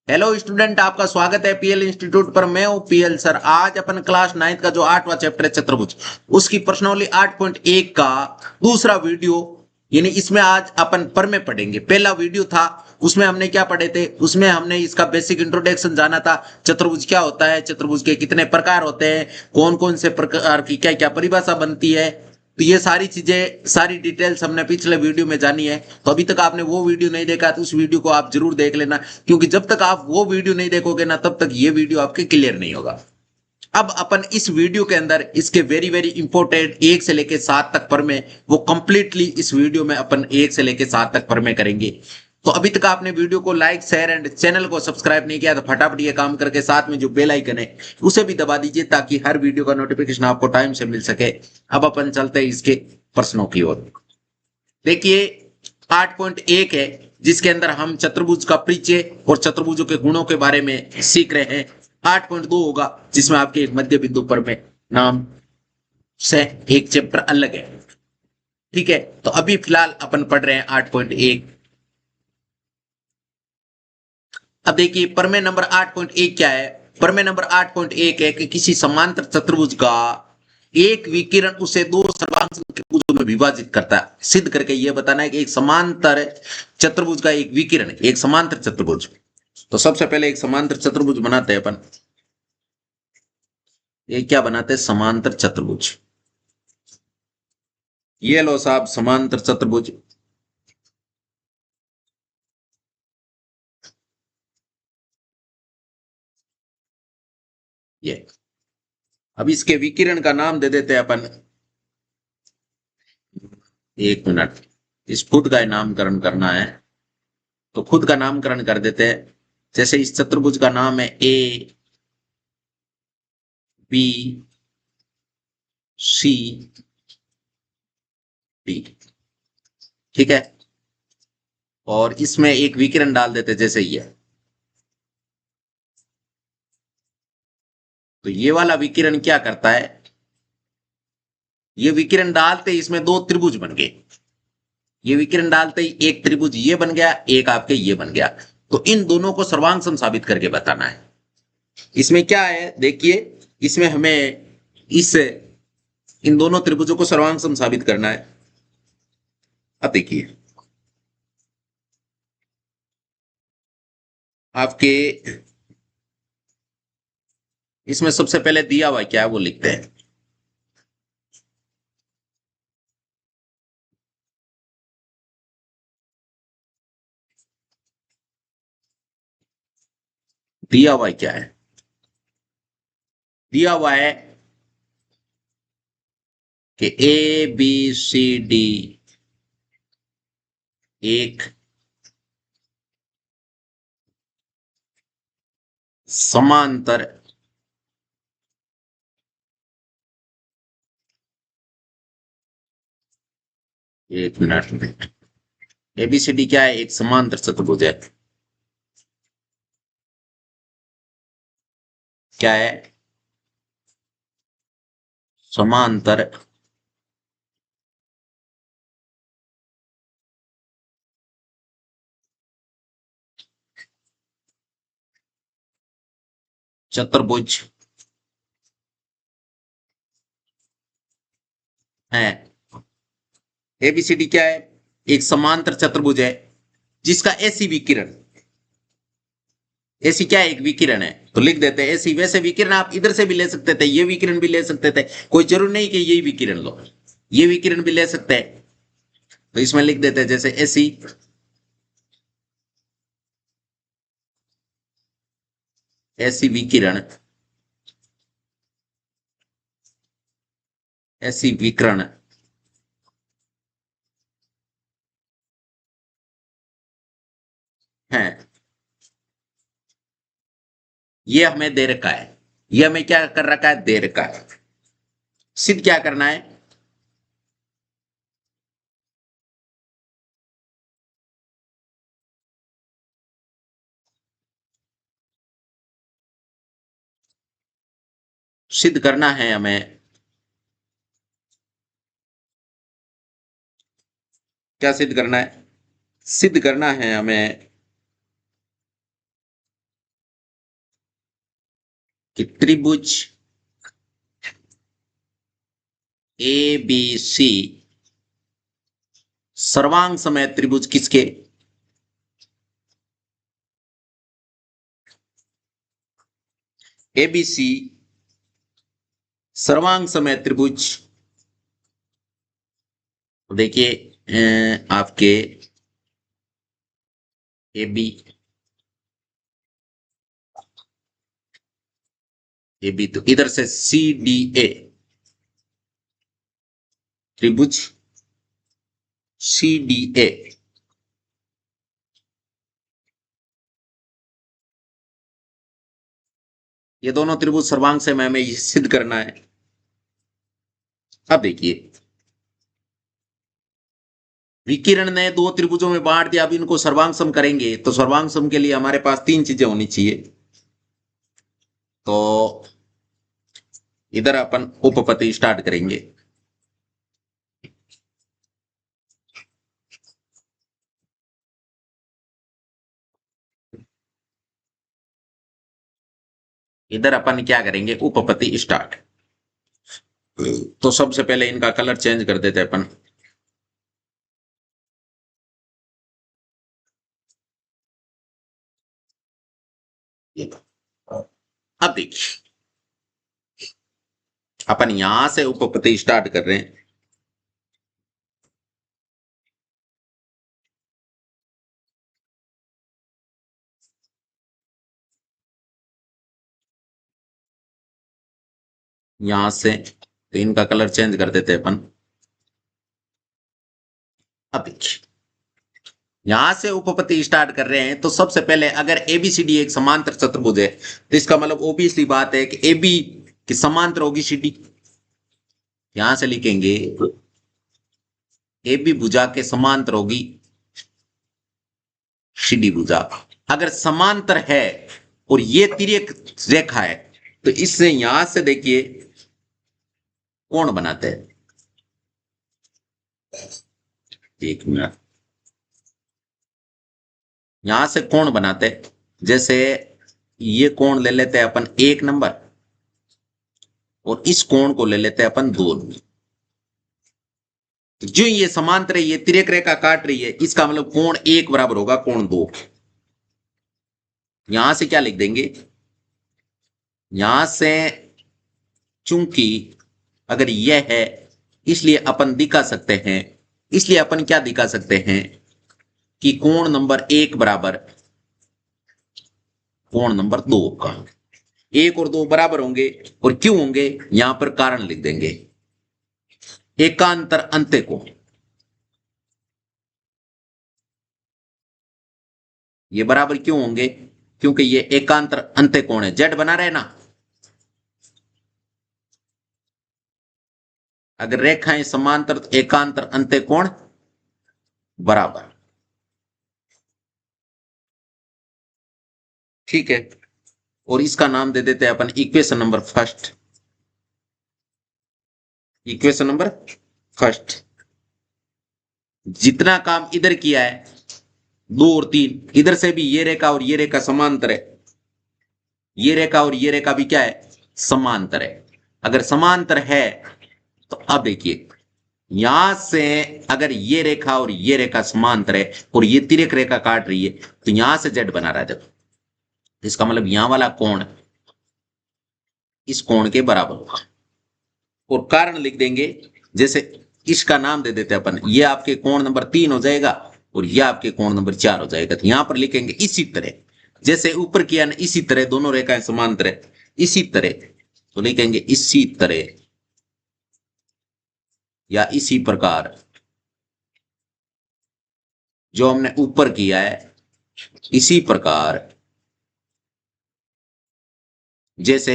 Hello student, आपका स्वागत है पीएल इंस्टीट्यूट पर। मैं हूं पीएल सर। आज अपन क्लास 9 का जो 8वां चैप्टर है चतुर्भुज, उसकी प्रश्नावली 8.1 का दूसरा वीडियो, यानी इसमें आज अपन प्रमेय पढ़ेंगे। पहला वीडियो था, उसमें हमने क्या पढ़े थे? उसमें हमने इसका बेसिक इंट्रोडक्शन जाना था। चतुर्भुज क्या होता है, चतुर्भुज के कितने प्रकार होते हैं, कौन कौन से प्रकार की क्या क्या परिभाषा बनती है, तो ये सारी चीजें, सारी डिटेल्स हमने पिछले वीडियो में जानी है। तो अभी तक आपने वो वीडियो नहीं देखा तो उस वीडियो को आप जरूर देख लेना, क्योंकि जब तक आप वो वीडियो नहीं देखोगे ना, तब तक ये वीडियो आपके क्लियर नहीं होगा। अब अपन इस वीडियो के अंदर इसके वेरी वेरी इंपॉर्टेंट 1 से लेकर 7 तक प्रमेय, वो कंप्लीटली इस वीडियो में अपन 1 से लेकर 7 तक प्रमेय करेंगे। तो अभी तक आपने वीडियो को लाइक शेयर एंड चैनल को सब्सक्राइब नहीं किया तो फटाफट ये काम करके साथ में जो बेल आइकन है उसे भी दबा दीजिए, ताकि हर वीडियो का नोटिफिकेशन आपको टाइम से मिल सके। अब अपन चलते हैं इसके प्रश्नों की ओर। देखिए, 8.1 है, जिसके अंदर हम चतुर्भुज का परिचय और चतुर्भुजों के गुणों के बारे में सीख रहे हैं। 8.2 होगा, जिसमें आपके एक मध्य बिंदु पर में नाम से एक चैप्टर अलग है। ठीक है, तो अभी फिलहाल अपन पढ़ रहे हैं 8.1। अब देखिए, प्रमेय नंबर 8.1 क्या है? प्रमेय नंबर 8.1 है कि किसी समांतर चतुर्भुज का एक विकिरण उसे दो सर्वांग चतुर्भुजों में विभाजित करता है। सिद्ध करके यह बताना है कि एक समांतर चतुर्भुज का एक विकिरण, एक समांतर चतुर्भुज। तो सबसे पहले एक समांतर चतुर्भुज बनाते हैं अपन। ये क्या बनाते हैं? समांतर चतुर्भुज। ये लो साहब, समांतर चतुर्भुज। ये अब इसके विकिरण का नाम दे देते हैं अपन। एक मिनट, इस खुद का नामकरण करना है, तो खुद का नामकरण कर देते हैं। जैसे इस चतुर्भुज का नाम है ए बी सी डी। ठीक है, और इसमें एक विकिरण डाल देते हैं, जैसे ये। तो ये वाला विकिरण क्या करता है? ये विकिरण डालते ही इसमें दो त्रिभुज बन गए। ये विकिरण डालते ही एक त्रिभुज ये बन गया, एक आपके ये बन गया। तो इन दोनों को सर्वांग सम साबित करके बताना है। इसमें क्या है देखिए, इसमें हमें इस इन दोनों त्रिभुजों को सर्वांग सम साबित करना है। अब देखिए, आपके इसमें सबसे पहले दिया हुआ क्या है वो लिखते हैं। दिया हुआ क्या है? दिया हुआ है कि ए बी सी डी एक समांतर एक मिनट, एबीसीडी क्या है? एक समांतर चतुर्भुज है। क्या है? समांतर चतुर्भुज है। एबीसीडी क्या है? एक समांतर चतुर्भुज है जिसका ऐसी विकिरण, ऐसी क्या है? एक विकिरण है। तो लिख देते हैं ऐसी। वैसे विकिरण आप इधर से भी ले सकते थे, ये विकिरण भी ले सकते थे, कोई जरूर नहीं कि यही विकिरण लो, ये विकिरण भी ले सकते हैं। तो इसमें लिख देते हैं जैसे ऐसी, ऐसी विकिरण, ऐसी विकिरण है। ये हमें दे रखा है, ये हमें क्या कर रखा है? दे रखा है। सिद्ध क्या करना है? सिद्ध करना है हमें। क्या सिद्ध करना है? सिद्ध करना है हमें कि त्रिभुज ए बी सी सर्वांग समय त्रिभुज किसके? एबीसी सर्वांग समय त्रिभुज। देखिए आपके ए बी तो इधर से सी डी ए त्रिभुज सी डी ए ये दोनों त्रिभुज सर्वांग से हमें ये सिद्ध करना है। अब देखिए विकिरण ने दो त्रिभुजों में बांट दिया, अब इनको सर्वांग सम करेंगे तो सर्वांग सम के लिए हमारे पास तीन चीजें होनी चाहिए। तो इधर अपन उपपत्ति स्टार्ट करेंगे। इधर अपन क्या करेंगे, उपपत्ति स्टार्ट। तो सबसे पहले इनका कलर चेंज कर देते हैं अपन। अब देखिए अपन यहां से उपपत्ति स्टार्ट कर रहे हैं। यहां से तो इनका कलर चेंज कर देते हैं अपन। अब देखिए यहां से उपपत्ति स्टार्ट कर रहे हैं तो सबसे पहले अगर एबीसीडी एक समांतर चतुर्भुज है तो इसका मतलब ओबियसली बात है कि एबी की समांतर होगी सीडी। यहां से लिखेंगे एबी भुजा के समांतर होगी सीडी भुजा। अगर समांतर है और ये तिर्यक रेखा है तो इससे यहां से देखिए कोण बनाते हैं। एक मिनट, यहां से कोण बनाते हैं। जैसे ये कोण ले लेते हैं अपन 1 नंबर और इस कोण को ले लेते हैं अपन 2 नंबर। जो ये समांतर है, ये तिर्यक रेखा काट रही है, इसका मतलब कोण 1 बराबर होगा कोण 2। यहां से क्या लिख देंगे, यहां से चूंकि अगर यह है इसलिए अपन दिखा सकते हैं, इसलिए अपन क्या दिखा सकते हैं कि कोण नंबर 1 बराबर कोण नंबर 2 का। 1 और 2 बराबर होंगे और क्यों होंगे यहां पर कारण लिख देंगे। एकांतर अंत्य कोण, ये बराबर क्यों होंगे, क्योंकि ये एकांतर अंत्य कोण है। जेड बना रहे ना, अगर रेखाएं समांतर तो एकांतर अंत्य कोण बराबर। ठीक है, और इसका नाम दे देते हैं अपन equation number first. Equation number first. जितना काम इधर किया है 2 और 3, इधर से भी ये रेखा और ये रेखा समांतर है, ये रेखा और ये रेखा भी क्या है, समांतर है। अगर समांतर है तो अब देखिए यहां से अगर ये रेखा और ये रेखा समांतर है और ये तिर्यक रेखा काट रही है तो यहां से जेड बना रहा है। देखो इसका मतलब यहां वाला कोण इस कोण के बराबर होगा। और कारण लिख देंगे, जैसे इसका नाम दे देते अपन, ये आपके कोण नंबर 3 हो जाएगा और ये आपके कोण नंबर 4 हो जाएगा। तो यहां पर लिखेंगे इसी तरह, जैसे ऊपर किया ना इसी तरह, दोनों रेखाएं समांतर है इसी तरह, तो लिखेंगे इसी तरह या इसी प्रकार जो हमने ऊपर किया है, इसी प्रकार जैसे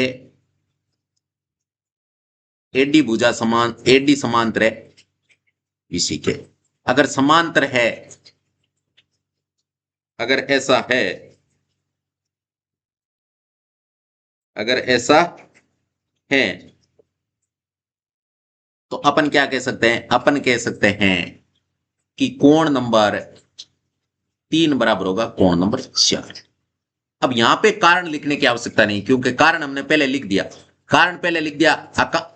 एडी भुजा समान, एडी समांतर है इसी के। अगर समांतर है, अगर ऐसा है, अगर ऐसा है तो अपन क्या कह सकते हैं, अपन कह सकते हैं कि कोण नंबर 3 बराबर होगा कोण नंबर 4। अब यहां पे कारण लिखने की आवश्यकता नहीं, क्योंकि कारण हमने पहले लिख दिया, कारण पहले लिख दिया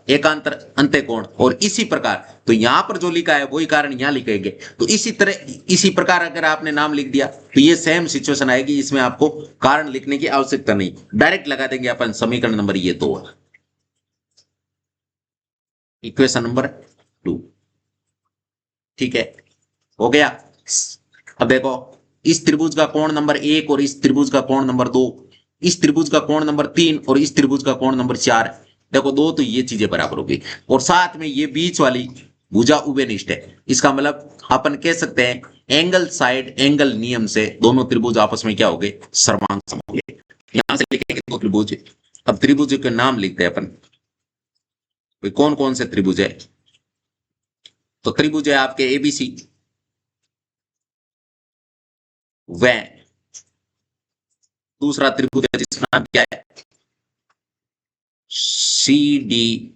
एकांतर अंत्यकोण, और इसी प्रकार तो यहां पर जो लिखा है वही कारण यहां लिखेंगे। तो इसी तरह इसी प्रकार अगर आपने नाम लिख दिया तो ये सेम सिचुएशन आएगी, इसमें आपको कारण लिखने की आवश्यकता नहीं, डायरेक्ट लगा देंगे अपन समीकरण नंबर ये 2, इक्वेशन नंबर 2। ठीक है, हो गया। अब देखो, इस त्रिभुज का कोण नंबर 1 और इस त्रिभुज का कोण नंबर 2, इस त्रिभुज का कोण नंबर 3 और इस त्रिभुज का कोण नंबर 4, देखो दो तो ये चीजें बराबर हो गई, और साथ में ये बीच वाली भुजा उभयनिष्ठ है। इसका मतलब अपन कह सकते हैं एंगल साइड एंगल नियम से दोनों त्रिभुज आपस में क्या हो गए, सर्वांग हो गए। यहां से लिखेंगे दो त्रिभुज। अब त्रिभुज के नाम लिखते हैं अपन, कौन कौन से त्रिभुज है। तो त्रिभुज है आपके एबीसी, वह दूसरा त्रिभुज है जिसका नाम क्या है, सी डी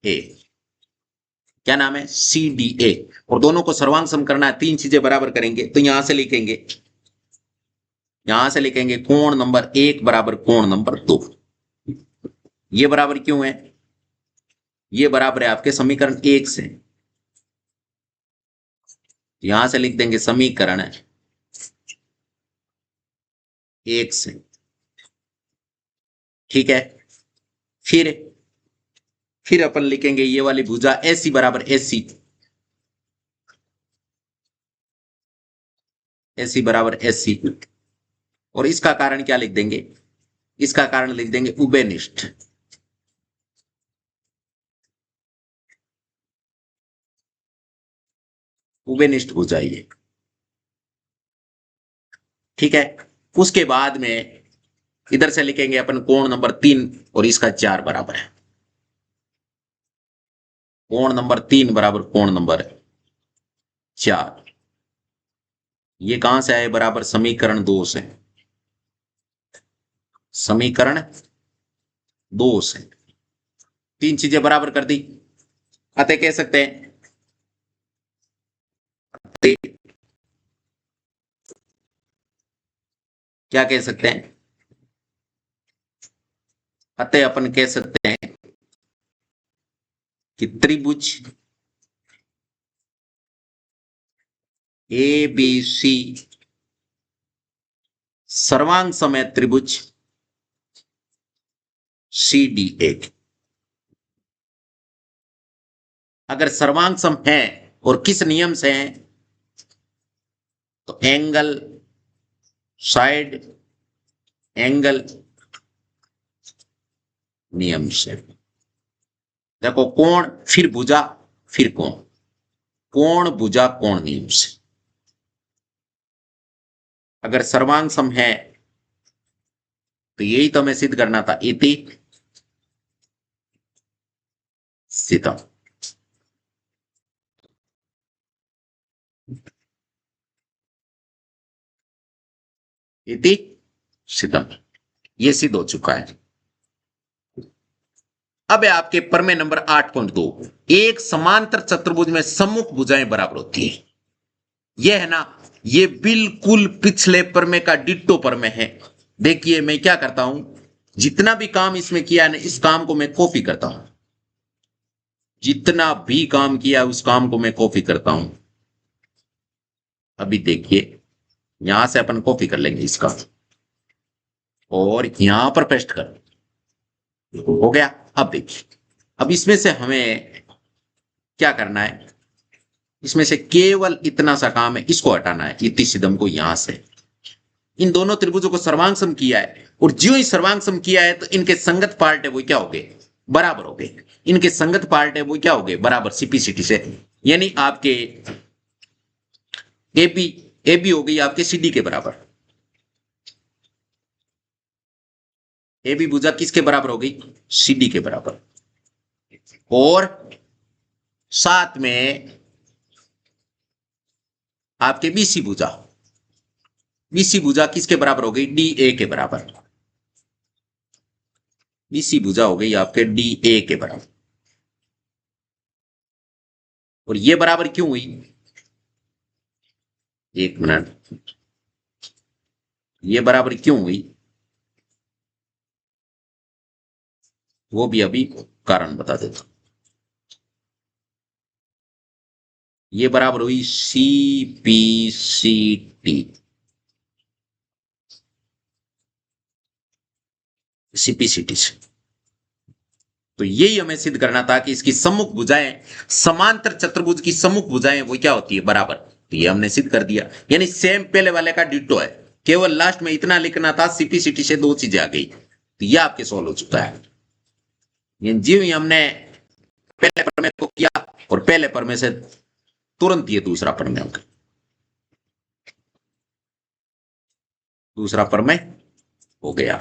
ए। क्या नाम है, सी डी ए। और दोनों को सर्वांग सम करना है, तीन चीजें बराबर करेंगे तो यहां से लिखेंगे, यहां से लिखेंगे कोण नंबर 1 बराबर कोण नंबर 2। ये बराबर क्यों है, ये बराबर है आपके समीकरण 1 से, यहां से लिख देंगे समीकरण 1 से। ठीक है, फिर अपन लिखेंगे ये वाली भुजा एसी बराबर एसी, एसी बराबर एसी, और इसका कारण क्या लिख देंगे, इसका कारण लिख देंगे उभयनिष्ठ। उभयनिष्ठ भुजा ये। ठीक है, उसके बाद में इधर से लिखेंगे अपन कोण नंबर 3 और इसका 4 बराबर है, कोण नंबर 3 बराबर कोण नंबर 4। ये कहां से आए, बराबर समीकरण 2 से, समीकरण 2 से तीन चीजें बराबर कर दी। अतः कह सकते हैं क्या कह सकते हैं, अतः अपन कह सकते हैं कि त्रिभुज ए बी सी सर्वांग समय त्रिभुज सी डी ए। अगर सर्वांग सम है और किस नियम से है, तो एंगल साइड एंगल नियम से। देखो कोण फिर भुजा फिर कोण, कोण भुजा कोण नियम से। अगर सर्वांग सम है तो यही तो हमें सिद्ध करना था, इति सितम। इति सितम, ये सिद्ध हो चुका है। अब है आपके प्रमेय नंबर 8.2, एक समांतर चतुर्भुज में सम्मुख भुजाएं बराबर होती है। यह है ना, ये बिल्कुल पिछले प्रमेय का डिट्टो प्रमेय है। देखिए मैं क्या करता हूं, जितना भी काम इसमें किया है ना, इस काम को मैं कॉपी करता हूं, जितना भी काम किया उस काम को मैं कॉपी करता हूं। अभी देखिए यहां से अपन कॉपी कर लेंगे इसका और यहां पर पेस्ट कर, हो गया। अब देखिए, अब इसमें से हमें क्या करना है, इसमें से केवल इतना सा काम है, इसको हटाना है, इति सिद्धम को यहां से। इन दोनों त्रिभुजों को सर्वांग सम किया है, और ज्यों ही सर्वांग सम किया है तो इनके संगत पार्ट है वो क्या हो गए, बराबर हो गए। इनके संगत पार्ट है वो क्या हो गए, बराबर सीपीसीटी से। यानी आपके एबी एबी हो गई आपके सीडी के बराबर, एबी भुजा किसके बराबर हो गई, सीडी के बराबर। और साथ में आपके बीसी भुजा, बीसी भुजा किसके बराबर हो गई, डी ए के बराबर। बीसी भुजा हो गई आपके डी ए के बराबर। और ये बराबर क्यों हुई, एक मिनट, ये बराबर क्यों हुई वो भी अभी कारण बता देता हूं। ये बराबर हुई CPCT, CPCT से। तो यही हमें सिद्ध करना था कि इसकी सम्मुख भुजाएं, समांतर चतुर्भुज की सम्मुख भुजाएं वो क्या होती है, बराबर। तो ये हमने सिद्ध कर दिया, यानी सेम पहले वाले का डिट्टो है। केवल लास्ट में इतना लिखना था, CPCT से दो चीजें आ गई, तो ये आपके सॉल्व हो चुका है। जी ही हमने पहले प्रमेय को किया और पहले प्रमेय से तुरंत ये दूसरा प्रमेय होगा। दूसरा प्रमेय हो गया।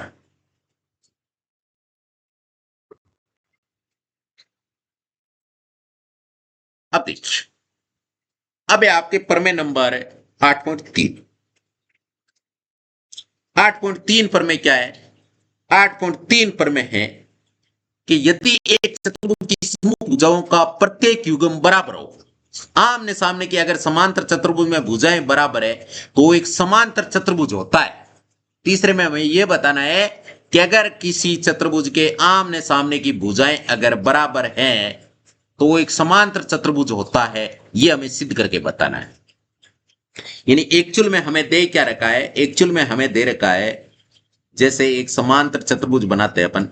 अब देखिए, अब है आपके प्रमेय नंबर 8.3। 8.3 प्रमेय क्या है? 8.3 प्रमेय है कि यदि एक चतुर्भुज की समूह भुजाओं का प्रत्येक युग्म बराबर हो, आमने सामने की अगर समांतर चतुर्भुज में भुजाएं बराबर है तो एक समांतर चतुर्भुज होता है। तीसरे में हमें यह बताना है कि अगर किसी चतुर्भुज के आमने सामने की भुजाएं अगर बराबर हैं तो वो एक समांतर चतुर्भुज होता है। यह हमें सिद्ध करके बताना है। यानी एक्चुअल में हमें दे क्या रखा है? एक्चुअल में हमें दे रखा है, जैसे एक समांतर चतुर्भुज बनाते हैं अपन,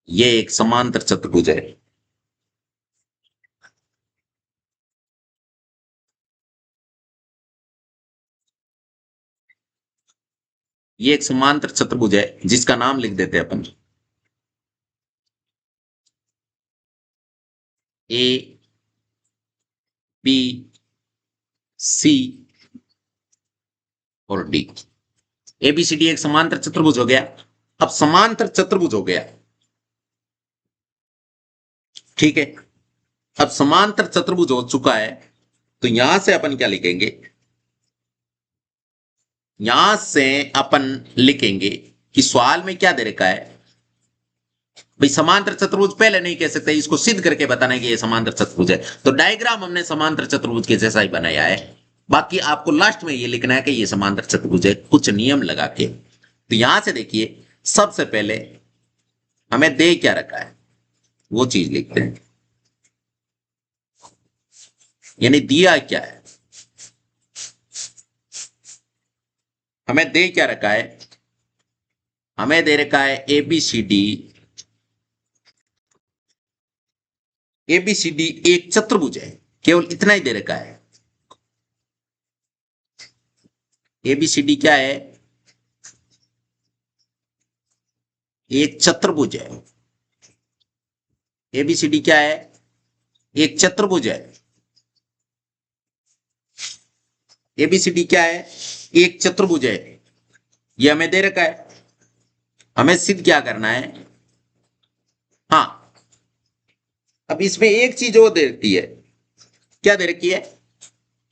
ये एक समांतर चतुर्भुज है। ये एक समांतर चतुर्भुज है जिसका नाम लिख देते हैं अपन ए बी सी और डी। ABCD एक समांतर चतुर्भुज हो गया। अब समांतर चतुर्भुज हो गया, ठीक है। अब समांतर चतुर्भुज हो चुका है, तो यहां से अपन क्या लिखेंगे? यहां से अपन लिखेंगे कि सवाल में क्या दे रखा है भाई, समांतर चतुर्भुज पहले नहीं कह सकते, इसको सिद्ध करके बताना है कि ये समांतर चतुर्भुज है। तो डायग्राम हमने समांतर चतुर्भुज के जैसा ही बनाया है। बाकी आपको लास्ट में ये लिखना है कि ये समांतर चतुर्भुज है, कुछ नियम लगा के। तो यहां से देखिए, सबसे पहले हमें दे क्या रखा है वो चीज लिखते हैं। यानी दिया क्या है, हमें दे क्या रखा है? हमें दे रखा है ABCD। ABCD एक चतुर्भुज है, केवल इतना ही दे रखा है। ABCD क्या है? एक चतुर्भुज है। ABCD क्या है? एक चतुर्भुज है। ABCD क्या है? एक चतुर्भुज है। ये हमें दे रखा है। हमें सिद्ध क्या करना है? हाँ, अब इसमें एक चीज और दे रखी है। क्या दे रखी है?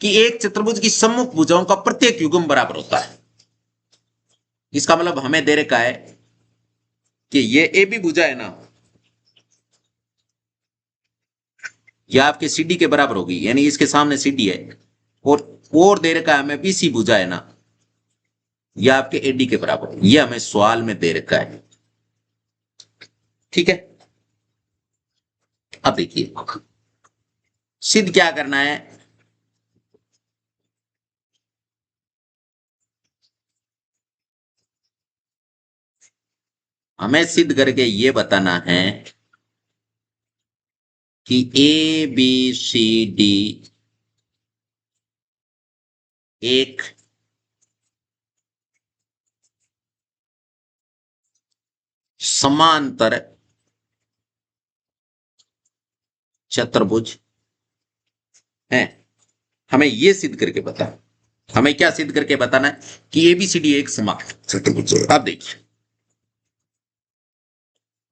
कि एक चतुर्भुज की सम्मुख भुजाओं का प्रत्येक युग्म बराबर होता है। इसका मतलब हमें दे रखा है कि ये AB भुजा है ना, यह आपके CD के बराबर होगी, यानी इसके सामने CD है। और दे रखा है हमें BC भुजा है ना, यह आपके AD के बराबर है। यह हमें सवाल में दे रखा है, ठीक है। अब देखिए, सिद्ध क्या करना है? हमें सिद्ध करके ये बताना है कि ABCD एक समांतर चतुर्भुज है। हमें यह सिद्ध करके बताना, हमें क्या सिद्ध करके बताना है कि ABCD एक समांतर चतुर्भुज है। अब देखिए,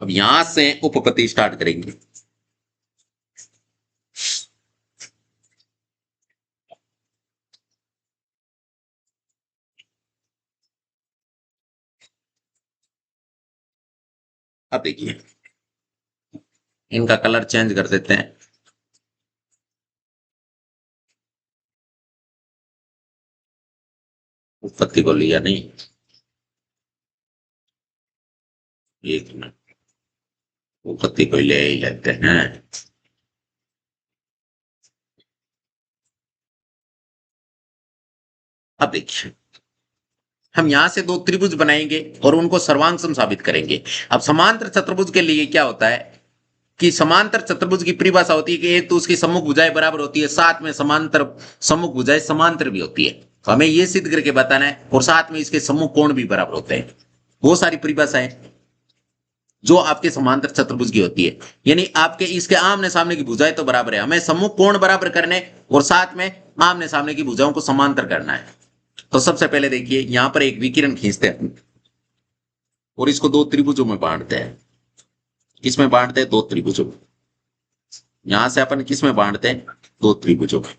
अब यहां से उपपत्ति स्टार्ट करेंगे। अब देखिए, इनका कलर चेंज कर देते हैं। उत्पत्ति को लिया नहीं, एक मिनट, उत्पत्ति को ले ही लेते हैं। अब देखिए, हम यहां से दो त्रिभुज बनाएंगे और उनको सर्वांग सम साबित करेंगे। अब समांतर चतुर्भुज के लिए क्या होता है कि समांतर चतुर्भुज की परिभाषा होती है कि एक तो उसकी सम्मुख भुजाएं बराबर होती है, साथ में समांतर सम्मुख भुजाएं समांतर भी होती है। तो हमें यह सिद्ध करके बताना है, और साथ में इसके सम्मुख कोण भी बराबर होते हैं। बहुत सारी परिभाषाएं जो आपके समांतर चतुर्भुज की होती है, यानी आपके इसके आमने सामने की भुजाएं तो बराबर है, हमें सम्मुख कोण बराबर करने और साथ में आमने सामने की भुजाओं को समांतर करना है। तो सबसे पहले देखिए, यहां पर एक विकिरण खींचते हैं और इसको दो त्रिभुजों में बांटते हैं। किसमें बांटते हैं? दो त्रिभुजों में। यहां से अपन किसमें बांटते हैं? दो त्रिभुजों में।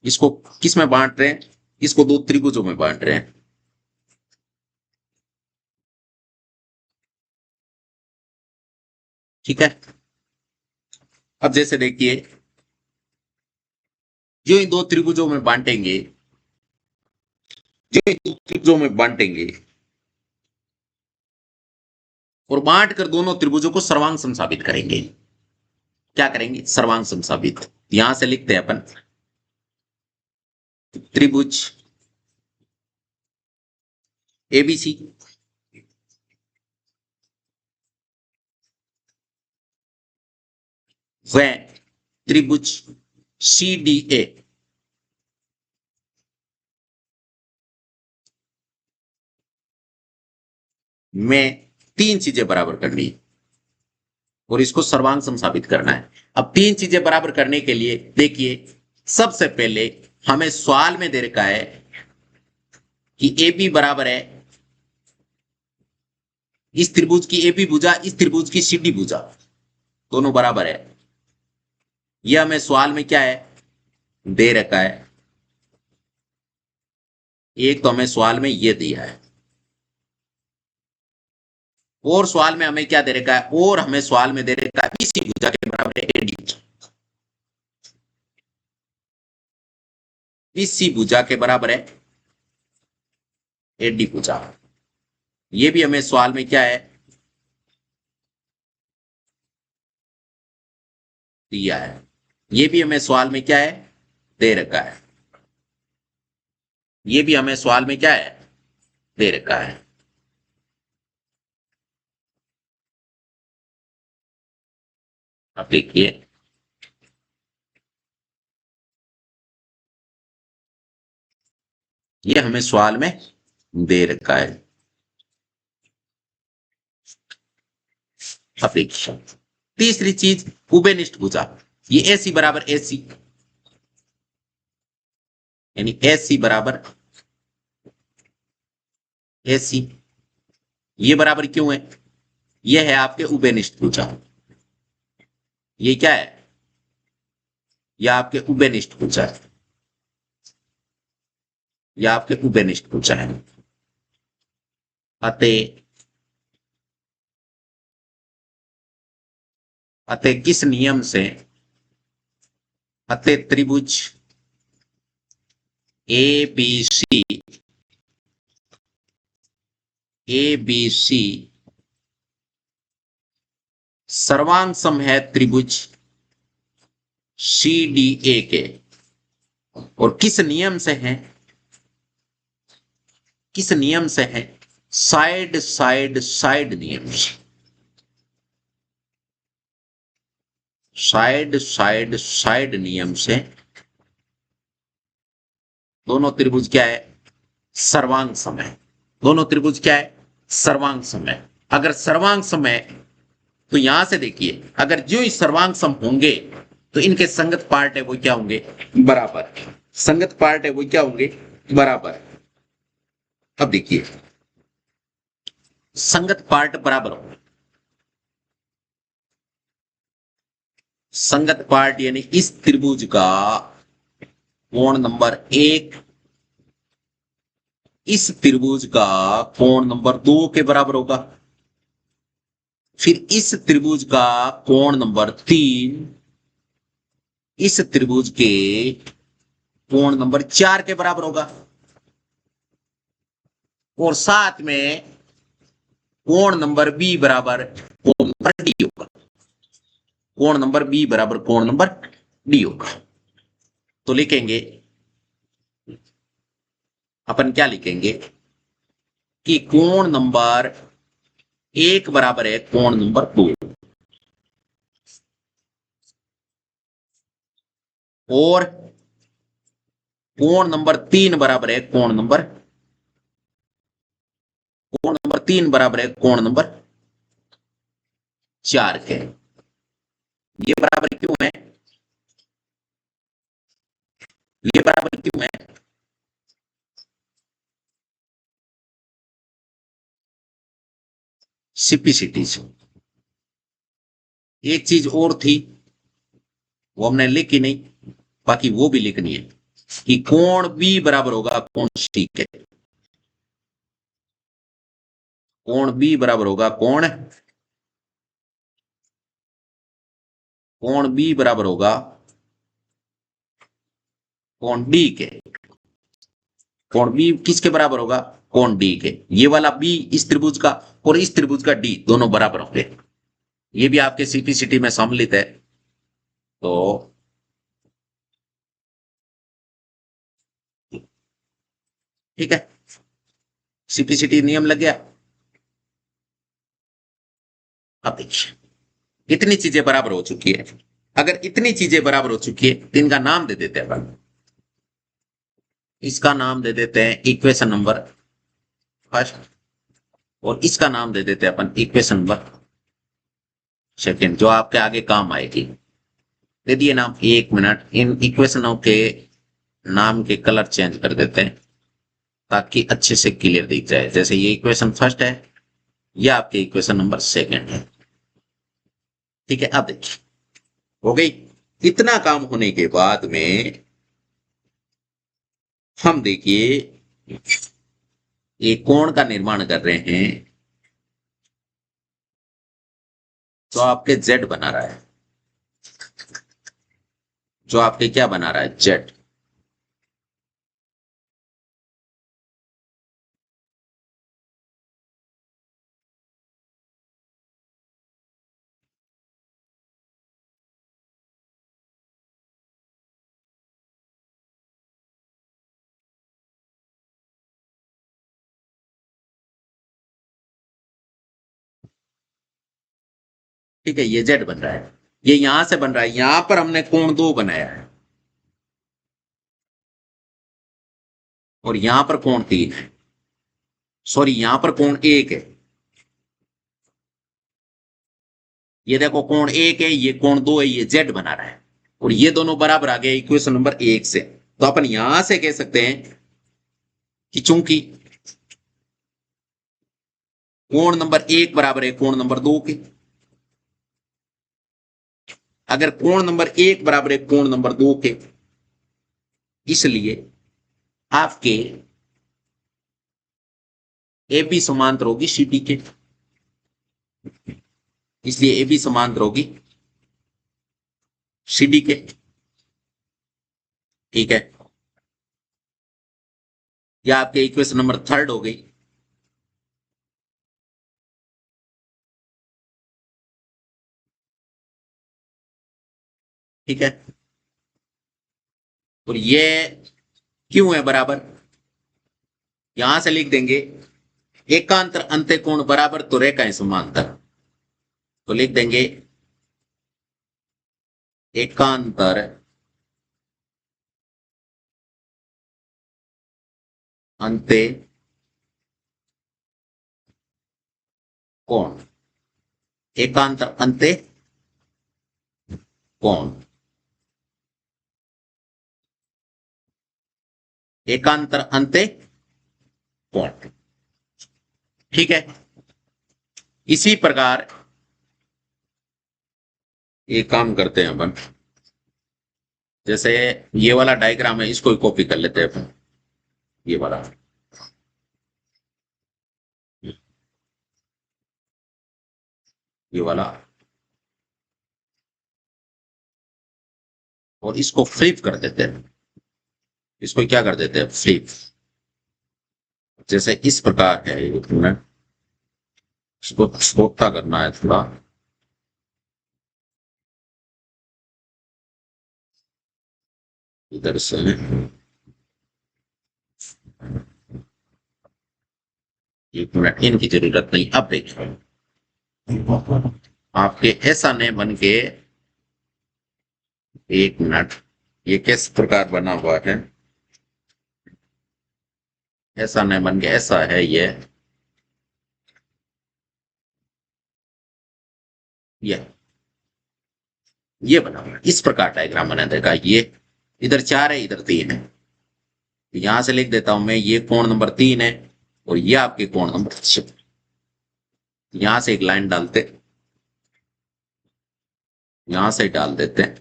इसको किसमें बांट रहे हैं? इसको दो त्रिभुजों में बांट रहे हैं। ठीक है। अब जैसे देखिए, जो इन दो त्रिभुजों में बांटेंगे, जो इन दो त्रिभुजों में बांटेंगे और बांट कर दोनों त्रिभुजों को सर्वांग सम साबित करेंगे। क्या करेंगे? सर्वांग सम साबित। यहां से लिखते हैं अपन त्रिभुज एबीसी व त्रिभुज सीडीए में तीन चीजें बराबर करनी है और इसको सर्वांग सम साबित करना है। अब तीन चीजें बराबर करने के लिए देखिए, सबसे पहले हमें सवाल में दे रखा है कि ए बी बराबर है इस त्रिभुज की ए बी भुजा, इस त्रिभुज की सी डी भुजा, दोनों बराबर है। यह हमें सवाल में क्या है? दे रखा है। एक तो हमें सवाल में यह दिया है, और सवाल में हमें क्या दे रखा है? और हमें सवाल में दे रखा है इसी भुजा के बराबर है एडी, इसी भुजा के बराबर है एडी भुजा। ये भी हमें सवाल में क्या है? दिया है। ये भी हमें सवाल में क्या है? दे रखा है। ये भी हमें सवाल में क्या है? दे रखा है। अब देखिए, ये हमें सवाल में दे रखा है। अब देखिए, तीसरी चीज उभयनिष्ठ भुजा। ये एसी बराबर एसी, यानी एसी बराबर एसी, ये बराबर क्यों है? ये है आपके उभयनिष्ठ भुजा। ये क्या है? यह आपके उभयनिष्ठ भुजा है। यह आपके उभयनिष्ठ भुजा है। अतः अतः किस नियम से? अतः त्रिभुज ए बी सी सर्वांग सम है त्रिभुज सी डी ए के। और किस नियम से है? किस नियम से है? साइड साइड साइड नियम से। साइड साइड साइड नियम से दोनों त्रिभुज क्या है? सर्वांग सम है। दोनों त्रिभुज क्या है? सर्वांग सम है। अगर सर्वांग सम है तो यहां से देखिए, अगर जो ही सर्वांग सम होंगे तो इनके संगत पार्ट है वो क्या होंगे? बराबर। संगत पार्ट है वो क्या होंगे? बराबर। अब देखिए, संगत पार्ट बराबर होंगे। संगत पार्ट यानी इस त्रिभुज का कोण नंबर 1 इस त्रिभुज का कोण नंबर 2 के बराबर होगा। फिर इस त्रिभुज का कोण नंबर 3 इस त्रिभुज के कोण नंबर 4 के बराबर होगा, और साथ में कोण नंबर बी बराबर कोण नंबर डी होगा। कोण नंबर बी बराबर कोण नंबर डी होगा। तो लिखेंगे, अपन क्या लिखेंगे कि कोण नंबर 1 बराबर है कोण नंबर 2, और कोण नंबर 3 बराबर है कोण नंबर 3 बराबर है कोण नंबर 4 के। ये बराबर क्यों है, ये बराबर क्यों है? सिंप्लिसिटी से। एक चीज और थी, वो हमने लिखी नहीं, बाकी वो भी लिखनी है कि कोण बी बराबर होगा कोण सी के। कोण बी बराबर होगा कोण बी बराबर होगा कोण डी के। कोण बी किसके बराबर होगा, कोण डी के। ये वाला बी इस त्रिभुज का और इस त्रिभुज का डी दोनों बराबर होंगे। ये भी आपके सीपीसीटी में सम्मिलित है। तो ठीक है, सीपीसीटी नियम लग गया। अब देखिए, इतनी चीजें बराबर हो चुकी है। अगर इतनी चीजें बराबर हो चुकी है तो इनका नाम दे देते हैं अपन। इसका नाम दे देते हैं इक्वेशन नंबर फर्स्ट, और इसका नाम दे देते हैं अपन इक्वेशन नंबर सेकेंड, जो आपके आगे काम आएगी। दे दिए नाम। 1 मिनट, इन इक्वेशनों के नाम के कलर चेंज कर देते हैं ताकि अच्छे से क्लियर दिख जाए। जैसे ये इक्वेशन फर्स्ट है, यह आपके इक्वेशन नंबर सेकेंड है। ठीक है, अब देखिए हो गई। इतना काम होने के बाद में हम देखिए एक कोण का निर्माण कर रहे हैं, तो आपके जेड बना रहा है, जो आपके क्या बना रहा है, जेड। ठीक है, ये जेड बन रहा है, ये यहां से बन रहा है। यहां पर हमने कोण 2 बनाया है, और यहां पर कोण 3 है। सॉरी, यहां पर कोण 1 है। ये देखो कोण 1 है, ये कोण 2 है, ये जेड बना रहा है, और ये दोनों बराबर आ गए इक्वेशन नंबर 1 से। तो अपन यहां से कह सकते हैं कि चूंकि कोण नंबर 1 बराबर है कोण नंबर 2 के, अगर कोण नंबर 1 बराबर है कोण नंबर 2 के, इसलिए आपके ए बी समांतर होगी सी डी के। इसलिए ए बी समांतर होगी सी डी के। ठीक है, यह आपके इक्वेशन नंबर थर्ड हो गई। ठीक है, और ये क्यों है बराबर, यहां से लिख देंगे एकांतर अंत्य कोण बराबर तो रेखाएं समांतर। तो लिख देंगे एकांतर अंत्य कोण, एकांतर अंत्य कोण, एकांतर अंत्य कोण। ठीक है, इसी प्रकार एक काम करते हैं अपन, जैसे ये वाला डायग्राम है, इसको कॉपी कर लेते हैं अपन। ये वाला, ये वाला, और इसको फ्लिप कर देते हैं। इसको क्या कर देते हैं फ्लिप, जैसे इस प्रकार है ये तुम्हें, इसको छोटा करना है थोड़ा, इधर से एक मिनट, इनकी जरूरत नहीं। अब देखिए आपके ऐसा नहीं बन के, एक मिनट, ये किस प्रकार बना हुआ है, ऐसा नहीं बन के ऐसा है ये ये बना हुआ है। इस प्रकार डायग्राम बना देगा। ये इधर 4 है, इधर 3 है, तो यहां से लिख देता हूं मैं, ये कोण नंबर 3 है और ये आपके कोण नंबर 6। यहां से एक लाइन डालते, यहां से डाल देते हैं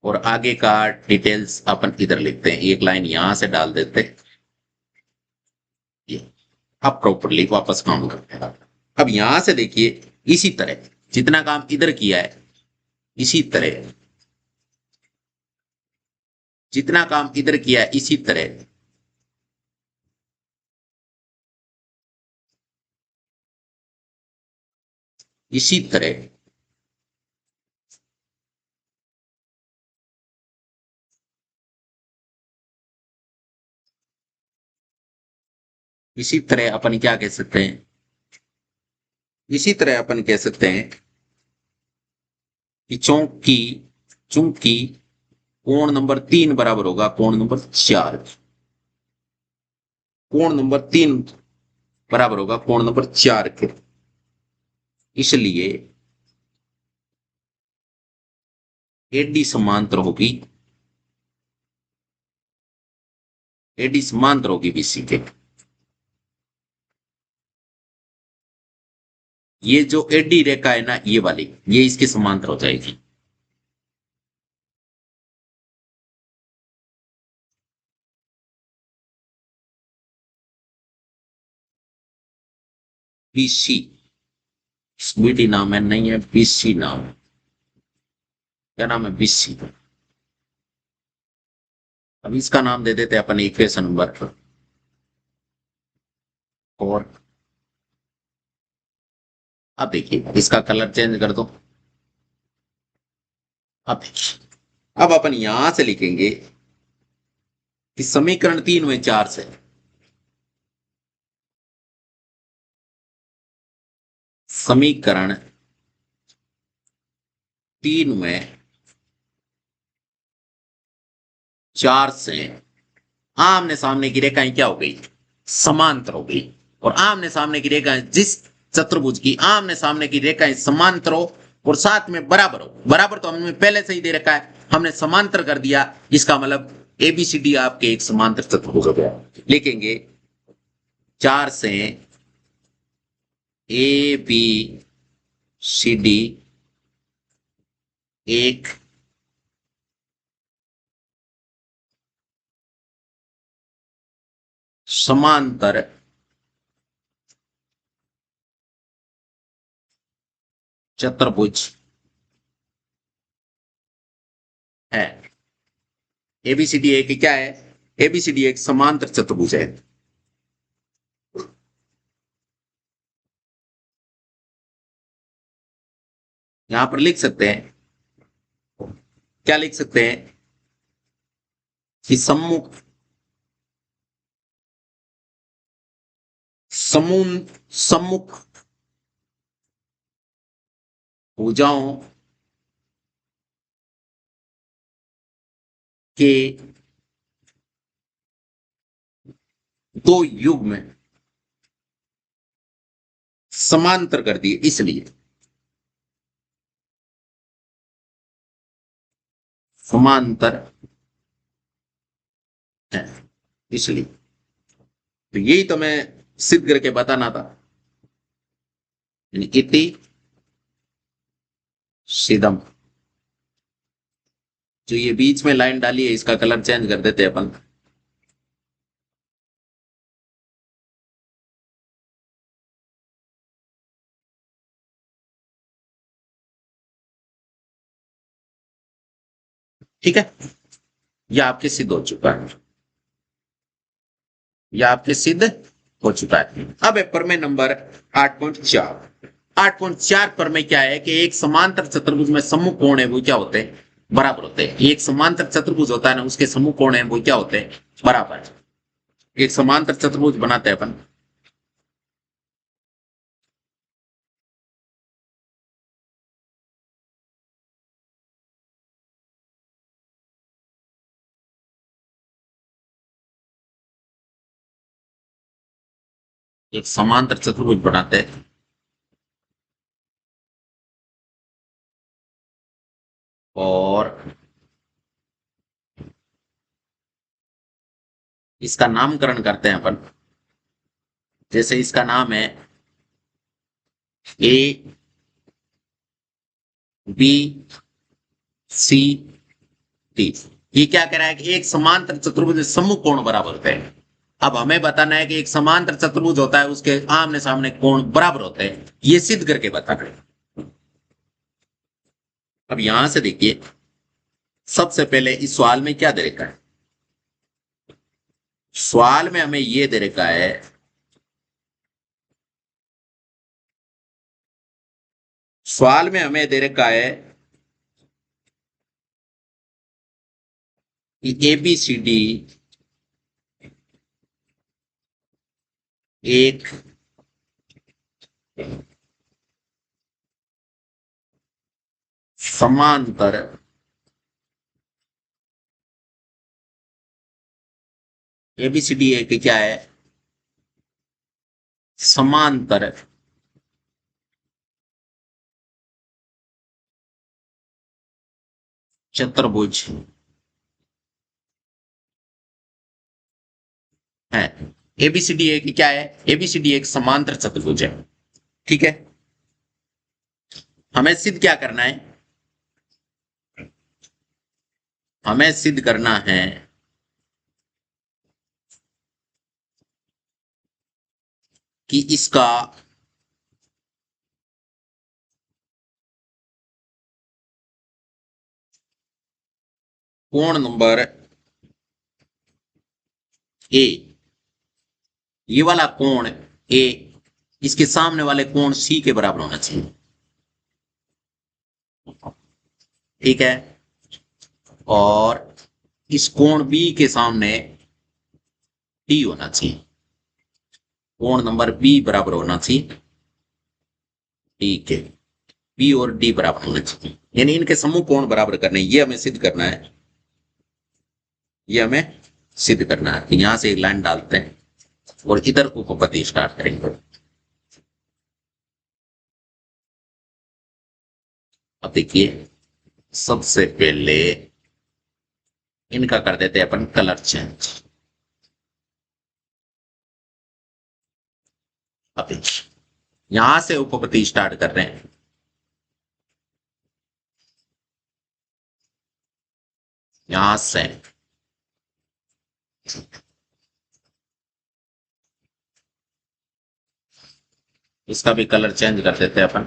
और आगे का डिटेल्स अपन इधर लिखते हैं, एक लाइन यहां से डाल देते हैं। ये अब प्रॉपरली वापस काम करते हैं। अब यहां से देखिए, इसी तरह जितना काम इधर किया है, इसी तरह जितना काम इधर किया है, इसी तरह इसी तरह इसी तरह अपन क्या कह सकते हैं, इसी तरह अपन कह सकते हैं कि चूंकि कोण नंबर 3 बराबर होगा कोण नंबर 4, कोण नंबर 3 बराबर होगा कोण नंबर 4 के, इसलिए एडी समांतर होगी, एडी समांतर होगी बीसी के। ये जो एडी रेखा है ना, ये वाली, ये इसके समांतर हो जाएगी। बीसी, बीडी नाम है, नहीं है बीसी नाम, क्या नाम है, बीसी। अब इसका नाम दे देते हैं अपन इक्वेशन नंबर 4। अब देखिए इसका कलर चेंज कर दो। अब देखिए, अब अपन यहां से लिखेंगे कि समीकरण 3 में 4 से, समीकरण 3 में 4 से आमने सामने की रेखाएं क्या हो गई, समांतर हो गई। और आमने सामने की रेखाएं, जिस चतुर्भुज की आमने सामने की रेखाएं समांतर हो और साथ में बराबर हो, बराबर तो हमने पहले से ही दे रखा है, हमने समांतर कर दिया, इसका मतलब एबीसीडी आपके एक समांतर चतुर्भुज हो गया। लिखेंगे 4 से ए बी सी डी एक समांतर चतुर्भुज है। एबीसीडी एक क्या है, एबीसीडी एक समांतर चतुर्भुज है। यहां पर लिख सकते हैं, क्या लिख सकते हैं कि सम्मुख भुजाओं के दो युग्म समांतर कर दिए, इसलिए समांतर है, इसलिए। तो यही तो मैं सिद्ध करके बताना था, यानी इति सिदम। जो ये बीच में लाइन डाली है, इसका कलर चेंज कर देते हैं अपन। ठीक है, ये आपके सिद्ध हो चुका है। यह आपके सिद्ध हो चुका है। अब है प्रमेय नंबर 8.4। 8.4 प्रमेय क्या है कि एक समांतर चतुर्भुज में समूह कोण है वो क्या होते हैं, बराबर होते हैं। एक समांतर चतुर्भुज होता है ना, उसके समूह कोण है वो क्या होते हैं, बराबर। एक समांतर चतुर्भुज बनाते हैं अपन, एक समांतर चतुर्भुज बनाते हैं और इसका नामकरण करते हैं अपन। जैसे इसका नाम है ए बी सी डी। ये क्या कह रहा है कि एक समांतर चतुर्भुज समूह कोण बराबर होते हैं। अब हमें बताना है कि एक समांतर चतुर्भुज होता है उसके आमने सामने कोण बराबर होते हैं, ये सिद्ध करके बताना है। अब यहां से देखिए, सबसे पहले इस सवाल में क्या दे रखा है। सवाल में हमें ये दे रखा है सवाल में हमें दे रखा है कि ए बी सी डी एक समांतर एबीसीडी एक क्या है, समांतर चतुर्भुज है। एबीसीडी एक क्या है, एबीसीडी एक समांतर चतुर्भुज है। ठीक है, हमें सिद्ध क्या करना है, हमें सिद्ध करना है कि इसका कोण नंबर ए, ये वाला कोण ए इसके सामने वाले कोण सी के बराबर होना चाहिए। ठीक है, और इस कोण बी के सामने डी होना चाहिए। कोण नंबर बी बराबर होना चाहिए डी के, बी और डी बराबर होना चाहिए, यानी इनके समूह कोण बराबर करने, ये हमें सिद्ध करना है। ये हमें सिद्ध करना है। तो यहां से एक लाइन डालते हैं और इधर उपपत्ति स्टार्ट करेंगे। अब देखिए, सबसे पहले इनका कर देते हैं अपन कलर चेंज। अब देखिए, यहां से उपपत्ति स्टार्ट कर रहे हैं। यहां से इसका भी कलर चेंज कर देते हैं अपन।